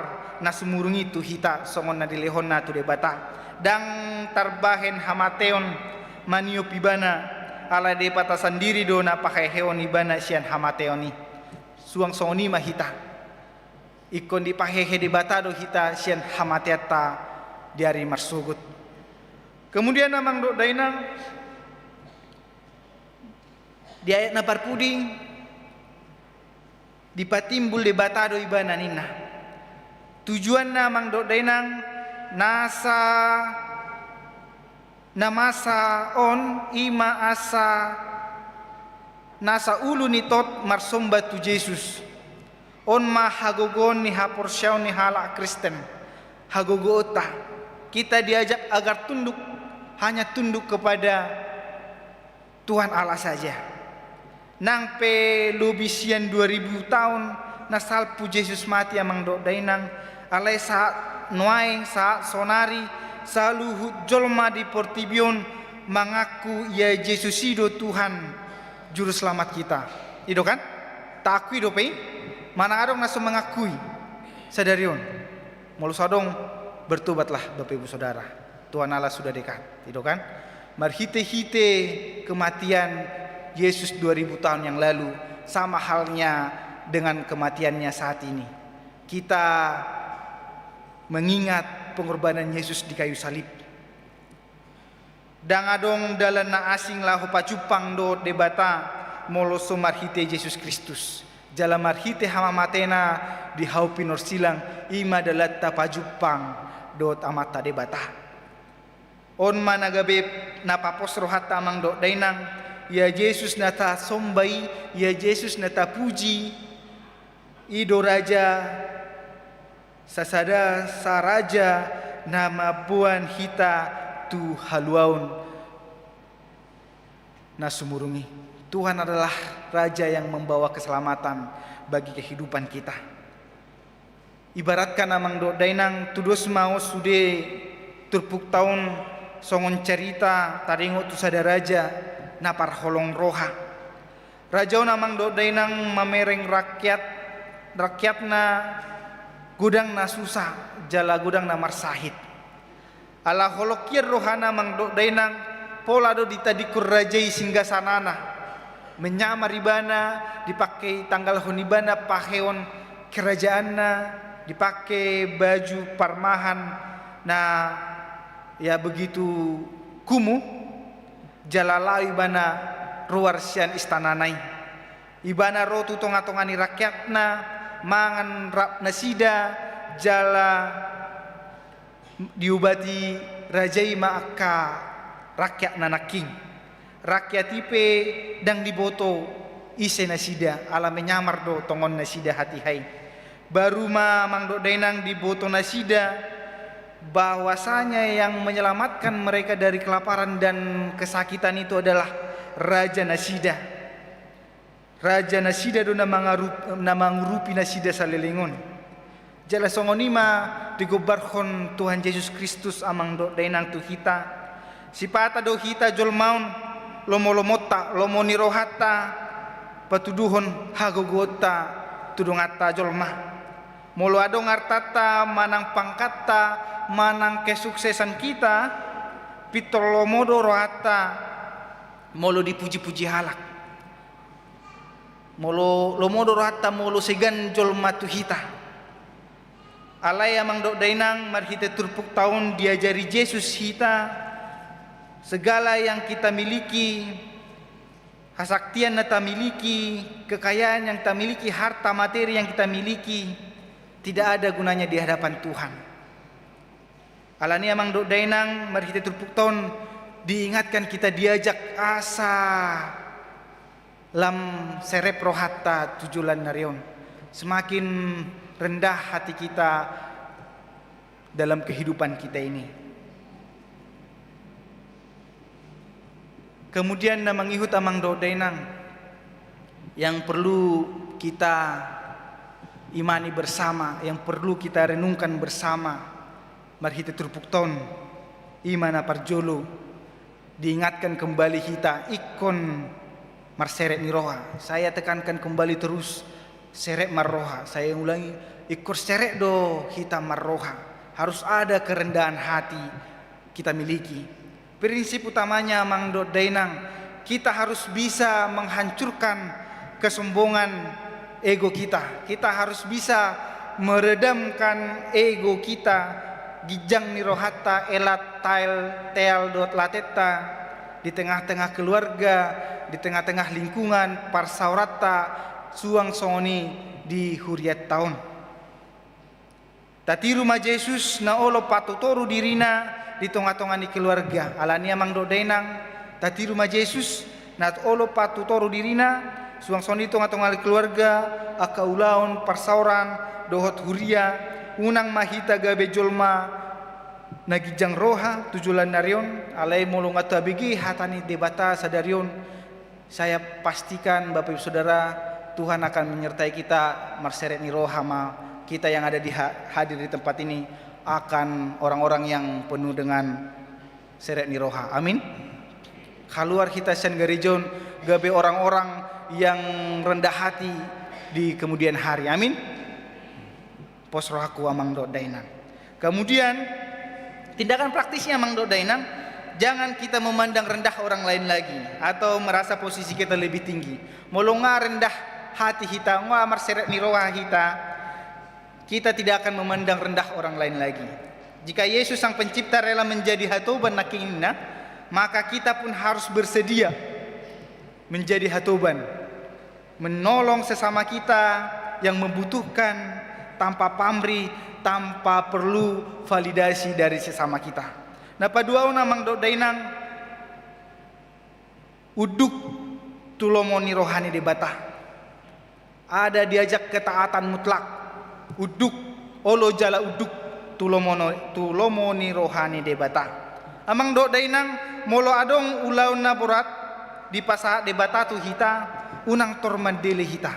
na sumurungi tu hita songon na dilehon na tu debata dang tarbahen hamateon manio pibana ala depata sendiri do na pakai heon ibana sian hamateoni suang songoni mahita ikon di pahehe debata do hita sian hamateata diari marsugut. Kemudian namang do dainang di ayat na parpuding dipatimbul debata do ibana nina tujuan namang do dainang namasa on ima asa nasa ulu ni tot marsomba tu Yesus on ma hagogon ni haporsyaw ni hala Kristen hagogoota kita diajak agar tunduk hanya tunduk kepada Tuhan Allah saja nang pe lubisian 2000 tahun nasalpu Yesus mati amang do dainang alai saat nuaing saat sonari saluhut jolma di portibion mengaku ya Yesus ido Tuhan juru selamat kita ido kan tak akui do pe mana adong naso mengakui sadarion molu sadong bertobatlah Bapak Ibu Saudara Tuhan Allah sudah dekat ido kan marhite-hite kematian Yesus 2000 tahun yang lalu sama halnya dengan kematiannya saat ini kita mengingat pengorbanan Yesus di kayu salib. Dang adong dalan na asing lahu pacupang do debata moloso marhite Yesus Kristus. Jala marhite hama matena di haupi norsilang ima dalatta pajupang do amata debata. On managabe napapos rohata amang do dainang ya Yesus nata sombai ya Yesus nata puji ido raja sasada saraja nama buan hita tu haluaun nasumurungi Tuhan adalah raja yang membawa keselamatan bagi kehidupan kita ibaratkan amang do dainang tudos mau sude turpuk tahun songon cerita taringo tu sada raja napar holong roha raja namang do dainang mamereng rakyatna gudang na susah jala gudang na marsahit ala holokir rohana mangdo dainang pola do ditadikur rajai singgasanana menyamar ibana dipakai tanggal honibana paheon kerajaanna dipakai baju parmahan nah ya begitu kumuh jalala ibana ruar sian istananai ibana rotu tonga-tongani rakyatna mangan rap nasida jala diubati rajai maka rakyat nanaking rakyat ipe dang diboto ise nasida ala menyamar do tongon nasida hati hai baru mangdo dainang diboto nasida bahwasanya yang menyelamatkan mereka dari kelaparan dan kesakitan itu adalah Raja Nasida. Raja Nasida do namangurupi Nasida salelingon. Jala songonima digobarhon Tuhan Yesus Kristus amang do dainang tu hita. Sipata do hita jolmaun lomo-lomota lomo nirohata patuduhon hagogota tudungata jolma. Molo adong artata manang pangkata manang kesuksesan kita pitolomodo rohata molo dipuji-puji halak. molo lomodo hatta molo segan jol matu hita. Alai amang dok dainang marhita turpuk tahun diajari Yesus hita segala yang kita miliki, kesaktian yang kita miliki, kekayaan yang kita miliki, harta materi yang kita miliki tidak ada gunanya di hadapan Tuhan. Alani amang dok dainang marhita turpuk tahun diingatkan kita diajak asa lam serep rohatta tujulan narion. Semakin rendah hati kita dalam kehidupan kita ini. Kemudian namang ihut amang do dainang yang perlu kita imani bersama, yang perlu kita renungkan bersama. Marhita turpukton imana parjolo diingatkan kembali kita ikon marseret ni roha. Saya tekankan kembali terus seret marroha. Saya ulangi, ikut seret do kita marroha. Harus ada kerendahan hati kita miliki. Prinsip utamanya Mang Do Dainang, kita harus bisa menghancurkan kesombongan ego kita. Kita harus bisa meredamkan ego kita. Gijang nirohatta elat tail teal dot lateta di tengah-tengah keluarga, di tengah-tengah lingkungan parsaurata suang songoni di huriat tahun. Tati rumah Yesus na olo patutoru dirina di tengah-tengah di keluarga. Alani amang do dainang tati rumah Yesus na olo patutoru dirina suang songoni di tengah-tengah di keluarga akaulaon parsauran dohot huria unang mahita gabe jolma nagijang roha tujulan narion alai molong atau abigi hatani debata sadarion. Saya pastikan Bapak Ibu Saudara Tuhan akan menyertai kita marseret ni rohama kita yang ada hadir di tempat ini akan orang-orang yang penuh dengan seret ni roha. Amin. Keluar kita sen gerejon gabe orang-orang yang rendah hati di kemudian hari. Amin. Pos rohaku amang do dainang. Kemudian tindakan praktisnya amang do dainang, jangan kita memandang rendah orang lain lagi atau merasa posisi kita lebih tinggi. Molonga rendah hati kita, ngamar seret niroha kita tidak akan memandang rendah orang lain lagi. Jika Yesus sang pencipta rela menjadi hatoban nakinna, maka kita pun harus bersedia menjadi hatoban, menolong sesama kita yang membutuhkan tanpa pamrih, tanpa perlu validasi dari sesama kita. Nah padua namang do dainang uduk tulomoni rohani debata. Ada diajak ketaatan mutlak. Uduk olo jala uduk tulomoni rohani debata. Amang do dainang molo adong ulaun naburat di pasa debata tu hita unang tormadele hita.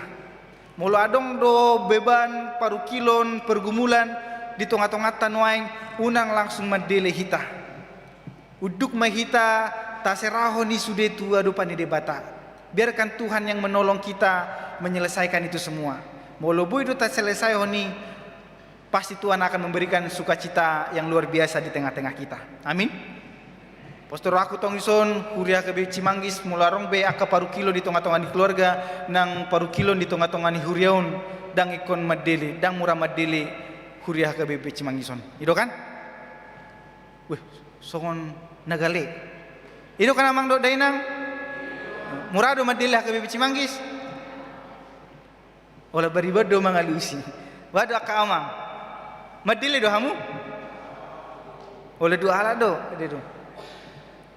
Molo adong do beban parukilon pergumulan di tengah-tengah tanuaing unang langsung madele hita. Uduk mahita taseraho ni sudetu adupan di debata. Biarkan Tuhan yang menolong kita menyelesaikan itu semua. Molo bu itu tak selesai honi, pasti Tuhan akan memberikan sukacita yang luar biasa di tengah-tengah kita. Amin. Pastor aku tong ison kuliah ke Cimanggis mularong be aka paru kilo di tengah-tengah di keluarga nang paru kilo di tengah-tengah di huriaun dang ikon madele dang murah madele kuliah ke Cimangison. Itu kan? Weh, songon nagale. Itu kan amang do dainang murado madilah ke Cimanggis. Olah baribado mangalusi. Wado aka amang. Madile do hamu? Olah do ala do, dedo.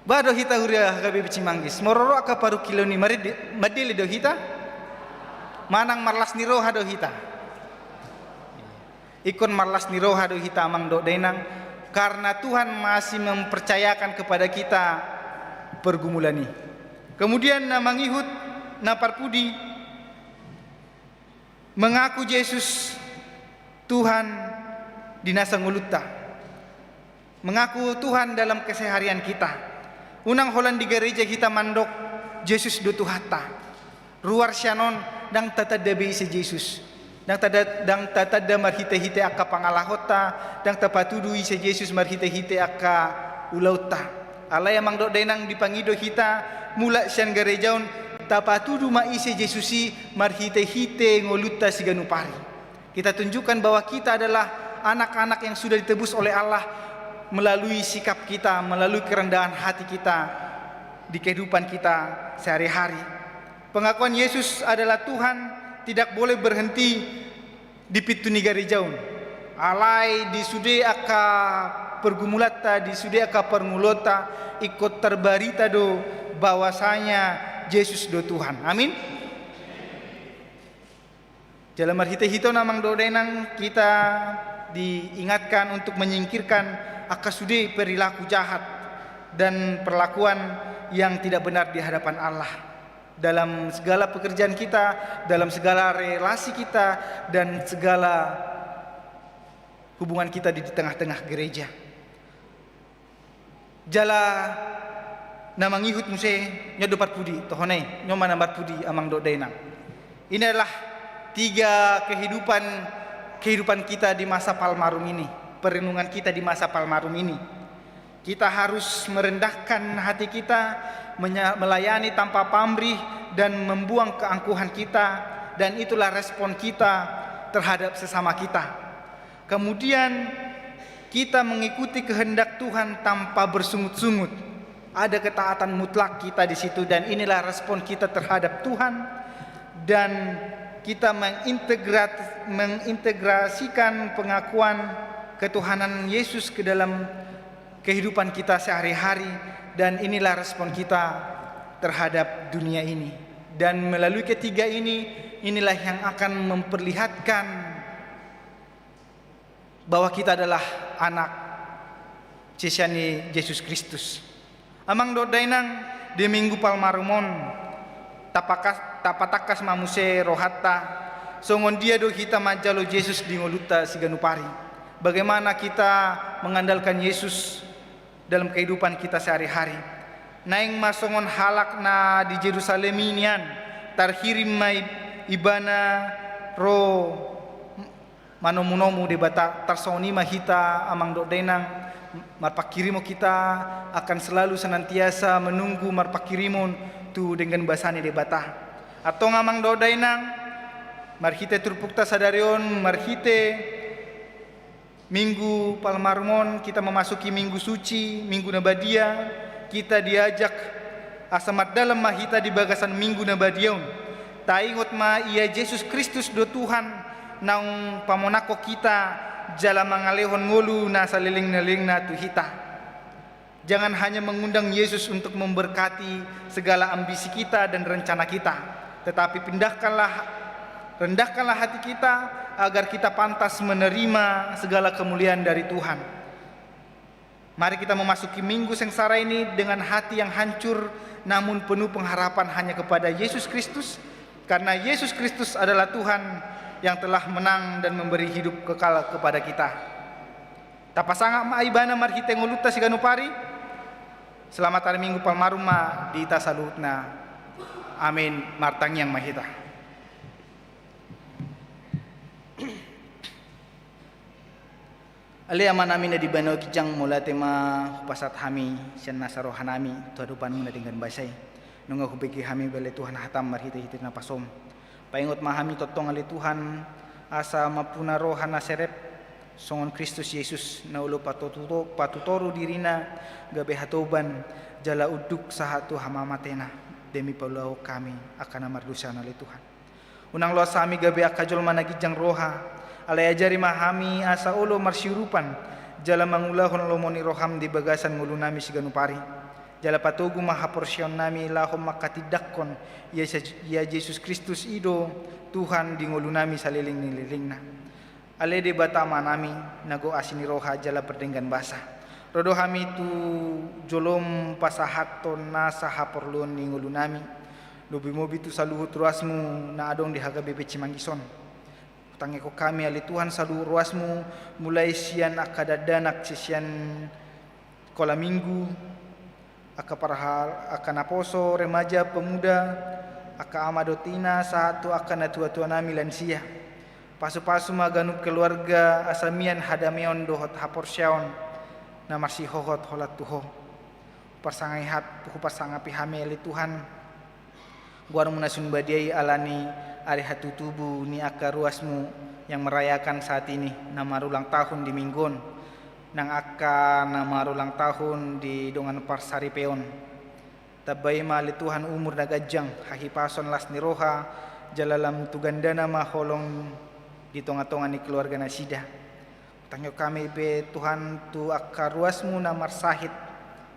Bado hita huria ke Cimanggis. Mororo aka paru kilo ni madile do hita. Manang marlas ni roha do hita. Ikon marlas ni roha do hita amang do dainang karena Tuhan masih mempercayakan kepada kita pergumulan ini. Kemudian namang ihut naparpudi mengaku Yesus Tuhan di nasa ngulutta. Mengaku Tuhan dalam keseharian kita. Unang holan di gereja kita mandok Yesus do Tuhata. Ruar syanon dang tatada beise Yesus. Dang tatada marhite-hite akka pangalahota, dang tapatudu ise Yesus marhite-hite akka ulauta. Alay amang do dainang dipangido kita mula sian gerejaun tapatudu ma ise Jesusi marhite-hite ngoluta siganupari. Kita tunjukkan bahwa kita adalah anak-anak yang sudah ditebus oleh Allah melalui sikap kita, melalui kerendahan hati kita di kehidupan kita sehari-hari. Pengakuan Yesus adalah Tuhan tidak boleh berhenti di pitu negari jauh. Alai di sude aka pergumulata, di sude aka permulota ikut terbarita do bahwasanya Yesus do Tuhan. Amin. Dalam marhite-hito namang do denang kita diingatkan untuk menyingkirkan akasude perilaku jahat dan perlakuan yang tidak benar di hadapan Allah. Dalam segala pekerjaan kita, dalam segala relasi kita, dan segala hubungan kita di tengah-tengah gereja. Jala namang ihut muse nyodopat pudi tohone nyoma nambat pudi amang do denang. Ini adalah 3 kehidupan kita di masa Palmarum ini, perenungan kita di masa Palmarum ini. Kita harus merendahkan hati kita, melayani tanpa pamrih dan membuang keangkuhan kita, dan itulah respon kita terhadap sesama kita. Kemudian kita mengikuti kehendak Tuhan tanpa bersungut-sungut. Ada ketaatan mutlak kita di situ, dan inilah respon kita terhadap Tuhan, dan kita mengintegrasikan pengakuan ketuhanan Yesus ke dalam kehidupan kita sehari-hari, dan inilah respon kita terhadap dunia ini. Dan melalui ketiga ini, inilah yang akan memperlihatkan bahwa kita adalah anak Cesiani Yesus Kristus. Amang do dainang di Minggu Palmarumon tapatakas mamuse rohatta songon dia do kita majalo Yesus di ngoluta siganupari. Bagaimana kita mengandalkan Yesus dalam kehidupan kita sehari-hari. Naing masongon halak na di Jerusalem inian tarhirim mai ibana ro manomunomu de bata tarsoni mahita amang do denang marpakirimo kita akan selalu senantiasa menunggu marpakirimon tu dengan basani de bata atau ngamang do denang marhite turpukta sadarion marhite Minggu Palmarumon kita memasuki minggu suci, minggu nabadia. Kita diajak asamat dalam mahita di bagasan minggu nabadiaun. Taingot ma ia Yesus Kristus do Tuhan naung pamonako kita jala mangalehon ngolu na saliling-naling na tuhita. Jangan hanya mengundang Yesus untuk memberkati segala ambisi kita dan rencana kita, tetapi rendahkanlah hati kita agar kita pantas menerima segala kemuliaan dari Tuhan. Mari kita memasuki minggu sengsara ini dengan hati yang hancur namun penuh pengharapan hanya kepada Yesus Kristus, karena Yesus Kristus adalah Tuhan yang telah menang dan memberi hidup kekal kepada kita. Tapasanga maibana marhite ngoluta siganupari. Selamat hari Minggu Palmarum ma di tasalutna. Amin martang yang mahita. Ali aman amin na di banaw kijang mula tema pasat hami sian nasarohan nami tuadupan muna dengan basay nunga hubiki hami bale Tuhan hatam marhita-hita na pasom paingot mahami totong ali Tuhan asa mapuna rohan na serep songon Kristus Yesus na ulo patutoro dirina gabe hatoban jala uduk sahatu hamamatena demi paulau kami akan amardusa na ali Tuhan unang lo sami gabe akajol managijang roha alay ajari mahami asa ulo marsyurupan jala mangulahon lomoni roham di bagasan ngulu nami siganupari jala patugu mahaporsyon nami lahom makatidakkon ya Yesus Kristus ido Tuhan di ngulu nami saliling-nililing na alay di batama nami nago asini roha jala perdenggan basa rodo hami tu jolom pasahaton na sahaporlon ni ngulu nami lobi-mobi tu saluhut ruasmu na adong di haga bebe Cimangison. Tangeko kami ali Tuhan salu ruasmu mulai sian akadadanak sian kola minggu akaparahal akanaposo remaja pemuda aka amadotina satu akana tua-tua nami lansia pasu-pasu maganup keluarga asamian hadameon dohot haporsyaon na marsi hohot holat tuho pasangai hat puhu pasangapi hame ali Tuhan Guarmu nasun badiai alani hari hatu tubuh ni aka ruasmu yang merayakan saat ini nama ulang tahun di Minggon nang aka nama ulang tahun di dongan parsari peon. Tabai mali Tuhan umur nagajang hahi pason las niroha jalalam tugandana maholong di tonga-tonga ni keluarga nasida. Tangyo kami be Tuhan tu aka ruasmu namar sahid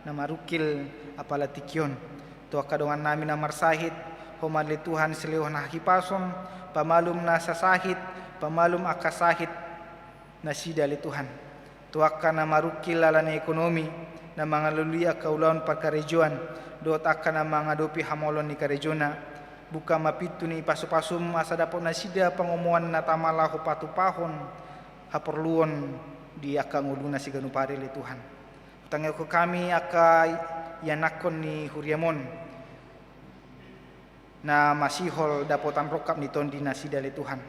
nama rukil apala tikion tu aka dongan nami namar sahid homali Tuhan selewah hahi pason pamalum nasa sahid pamalum aka sahid nasida li Tuhan tu aka nama rukil lalani ekonomi na mangalului aka ulawan pakarejuan dot aka na mangadopi hamolon ni karejona buka mapitu ni pasu-pasum asa dapot nasida pangomuan na tamalahu patupahon haperluon di aka nguluna si ganupari li Tuhan. Utangyo ko kami aka yanakon ni Huriamon na masihol dapotan rokap ni tondi nasida li Tuhan.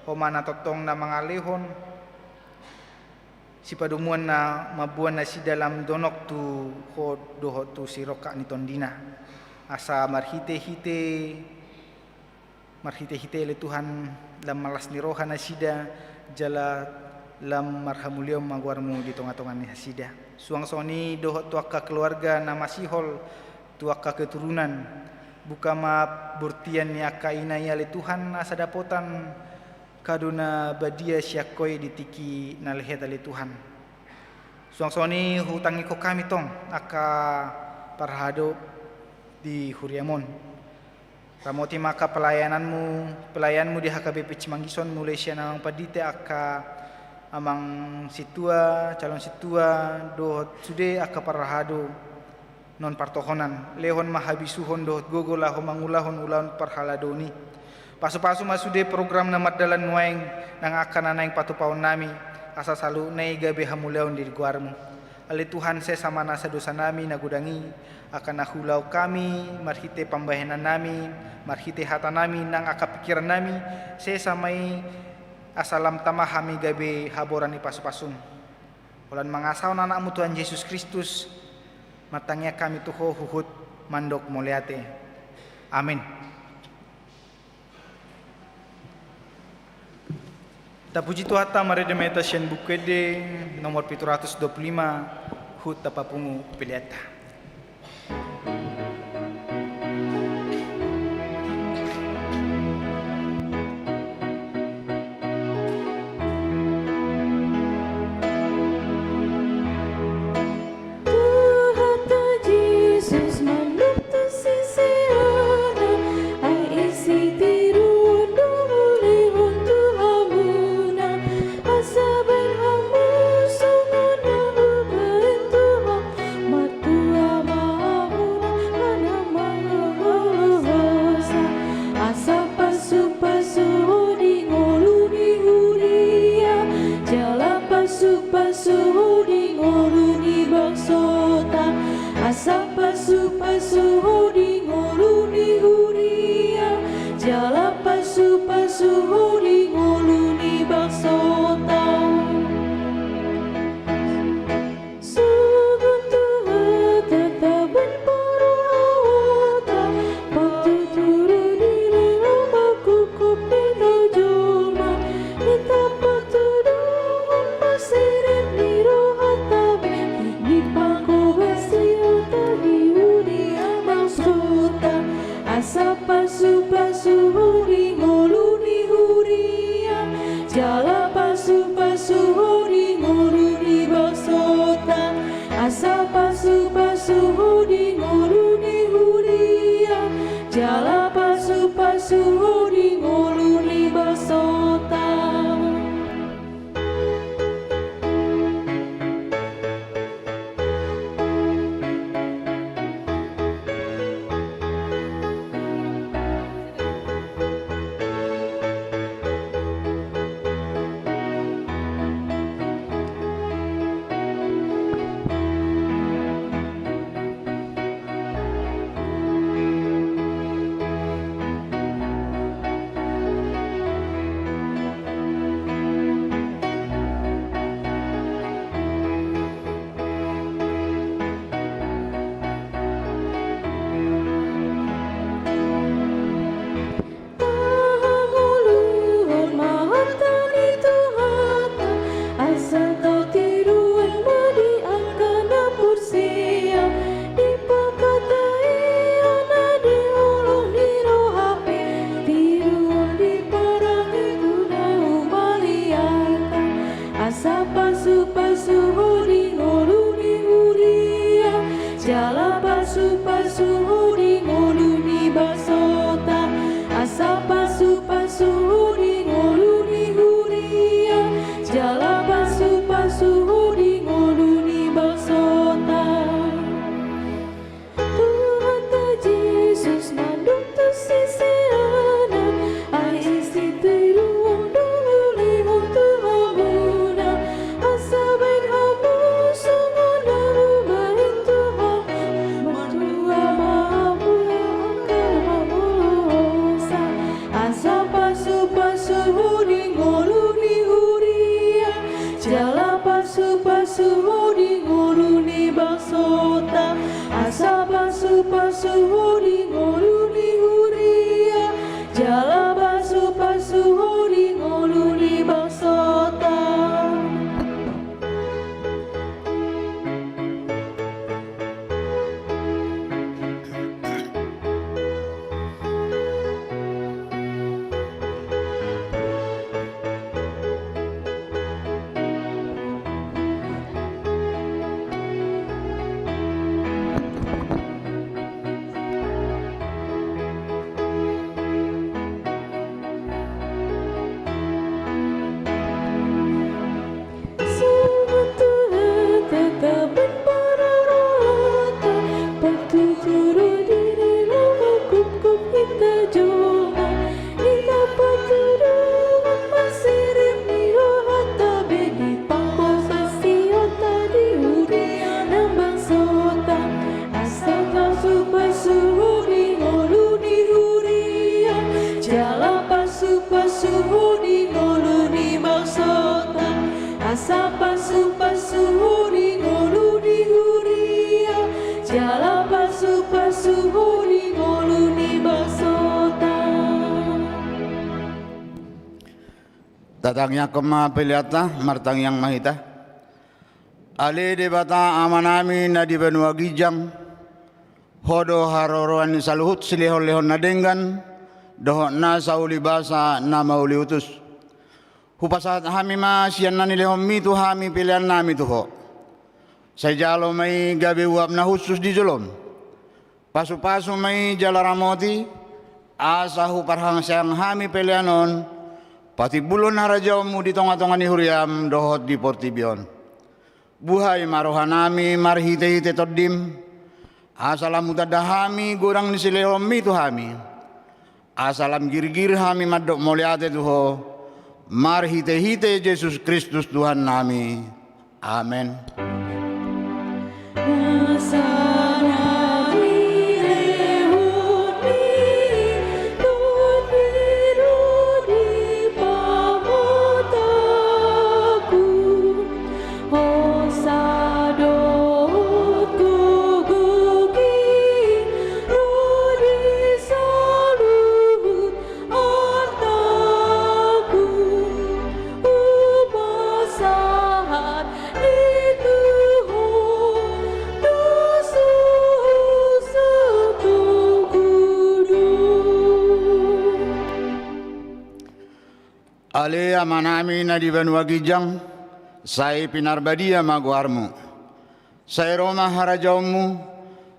Homa na totong na mangalehon si padumuan na mabuan na si dalam donok tu ho doho tu si roka ni tondina asa marhite-hite le Tuhan lam malas ni roha na sida jala lam marhamulium magwarmu di tonga-tonga ni hasida suang soni doho tu akka keluarga na masihol tu akka keturunan buka ma burtian ni akka inaya le Tuhan asa dapotan kaduna badia syakoi ditiki nalheta li Tuhan. Suang soni hutangi ko kami tong aka parhado di Huriamon. Ramoti maka pelayanmu di HKBP Cimangison mulai siya nang padite aka amang situa calon situa do sude aka parhado non partohonan lehon mahabisuhon do gogolah mangulahon ulan parhaladoni. Pasu-pasu masude program na madalan nuaing nang akan anaing patupaon nami asa salu nay gabe hamuleon di guarmu. Ali Tuhan se sama nasa dosa nami nagudangi akan nahulau kami marhite pambahenan nami marhite hata nami nang aka pikiran nami se samai asalam tamahami gabe haboran ni pasu-pasum. Ulan mangasau anakmu Tuhan Yesus Kristus matangnya kami tuho huhut mandok moleate. Amin. Tapuji Tuhan mari demeta sien bukede nomor 725 hut tapapungu piliata. pasuhudi ngoluni bangsota asa pasuhudi ngoluni huria jala pasuhudi ngoluni bangsota. Pasuhudi ngoluni bangsota asa pasuhudi ngoluni huria jala pasuhudi ngoluni bangsota. Tatangnya kema peliata martang yang mahita. Ale debata amanami na di benua gijang. Hodo haroroan saluhut silihol-lihon na denggan. Doho na sauli basa na mauli utus. Hupasat hami ma siyan na nilihom mitu hami pilihan nami tuho. Say jalo may gabi uap na husus di jolom. Pasu-pasu may jalaramoti. Asa huparhang siyang hami pilihanon. Pati bulon harajaw mo di tonga-tonga ni huriam dohot di portibion. Buhay marohanami marhite-hite toddim. Asalam utadahami gurang ni silihom mitu hami. Asalam gir-gir hami madok moliate tuho. Marhite-hite Yesus Kristus Tuhan nami. Amen. Ale amanami na di benua gijang, say pinarbadia maguarmu. Say Roma harajaumu,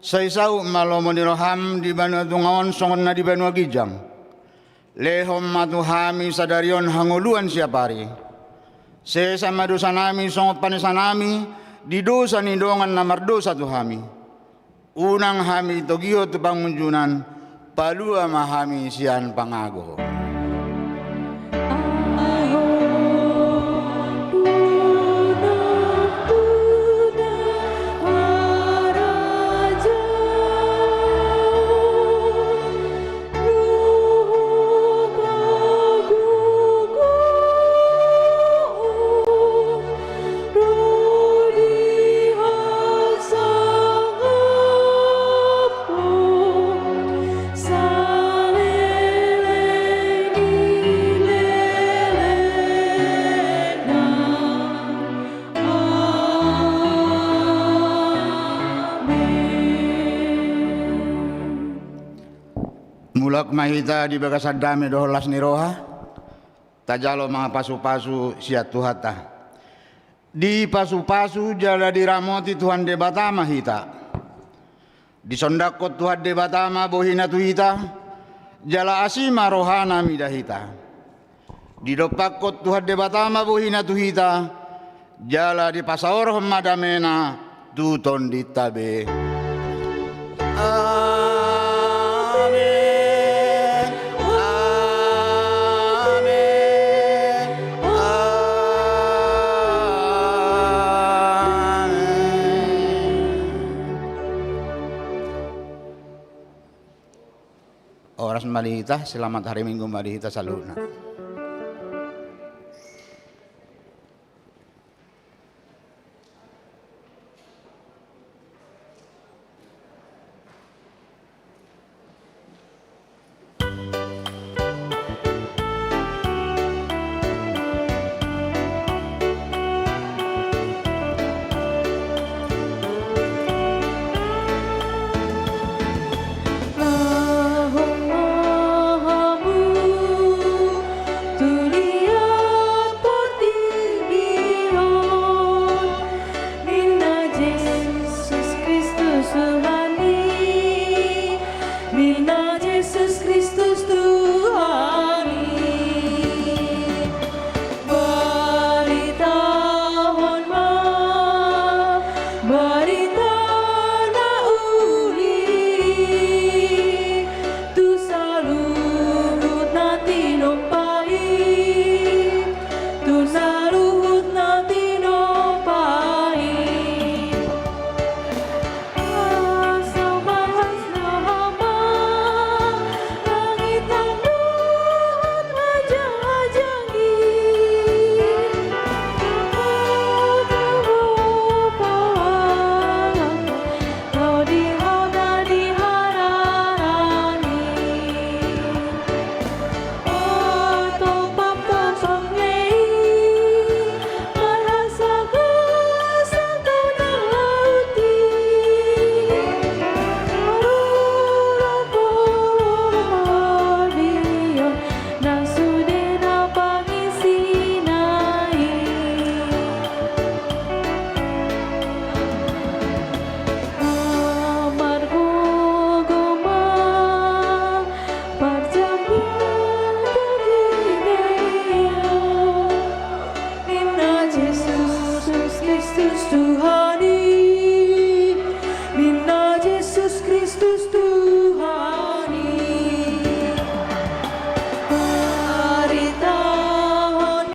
say sau malomo di roham di benua tungaon songon na di benua gijang. Lehom matuhami sadarion hanguluan siapari. Se sama dosa nami songot panisanami, di dosa nindongan na mardosa tuhami. Unang hami togio tu pangunjunan, palua mahami sian pangago. Mulak mahita di bagasad dami doholas ni roha. Tajalo mga pasu-pasu siat tuhata. Di pasu-pasu jala diramoti Tuhan debata mahita. Di sondakot Tuhan debata bohina tuhita. Jala asima rohana midahita. Di dopakot Tuhan debata bohina tuhita. Jala di pasaor madamena tuton ditabe. Oras malihita, selamat hari Minggu malihita saluna. Kristus Tuhani, Minna Yesus Kristus Tuhani.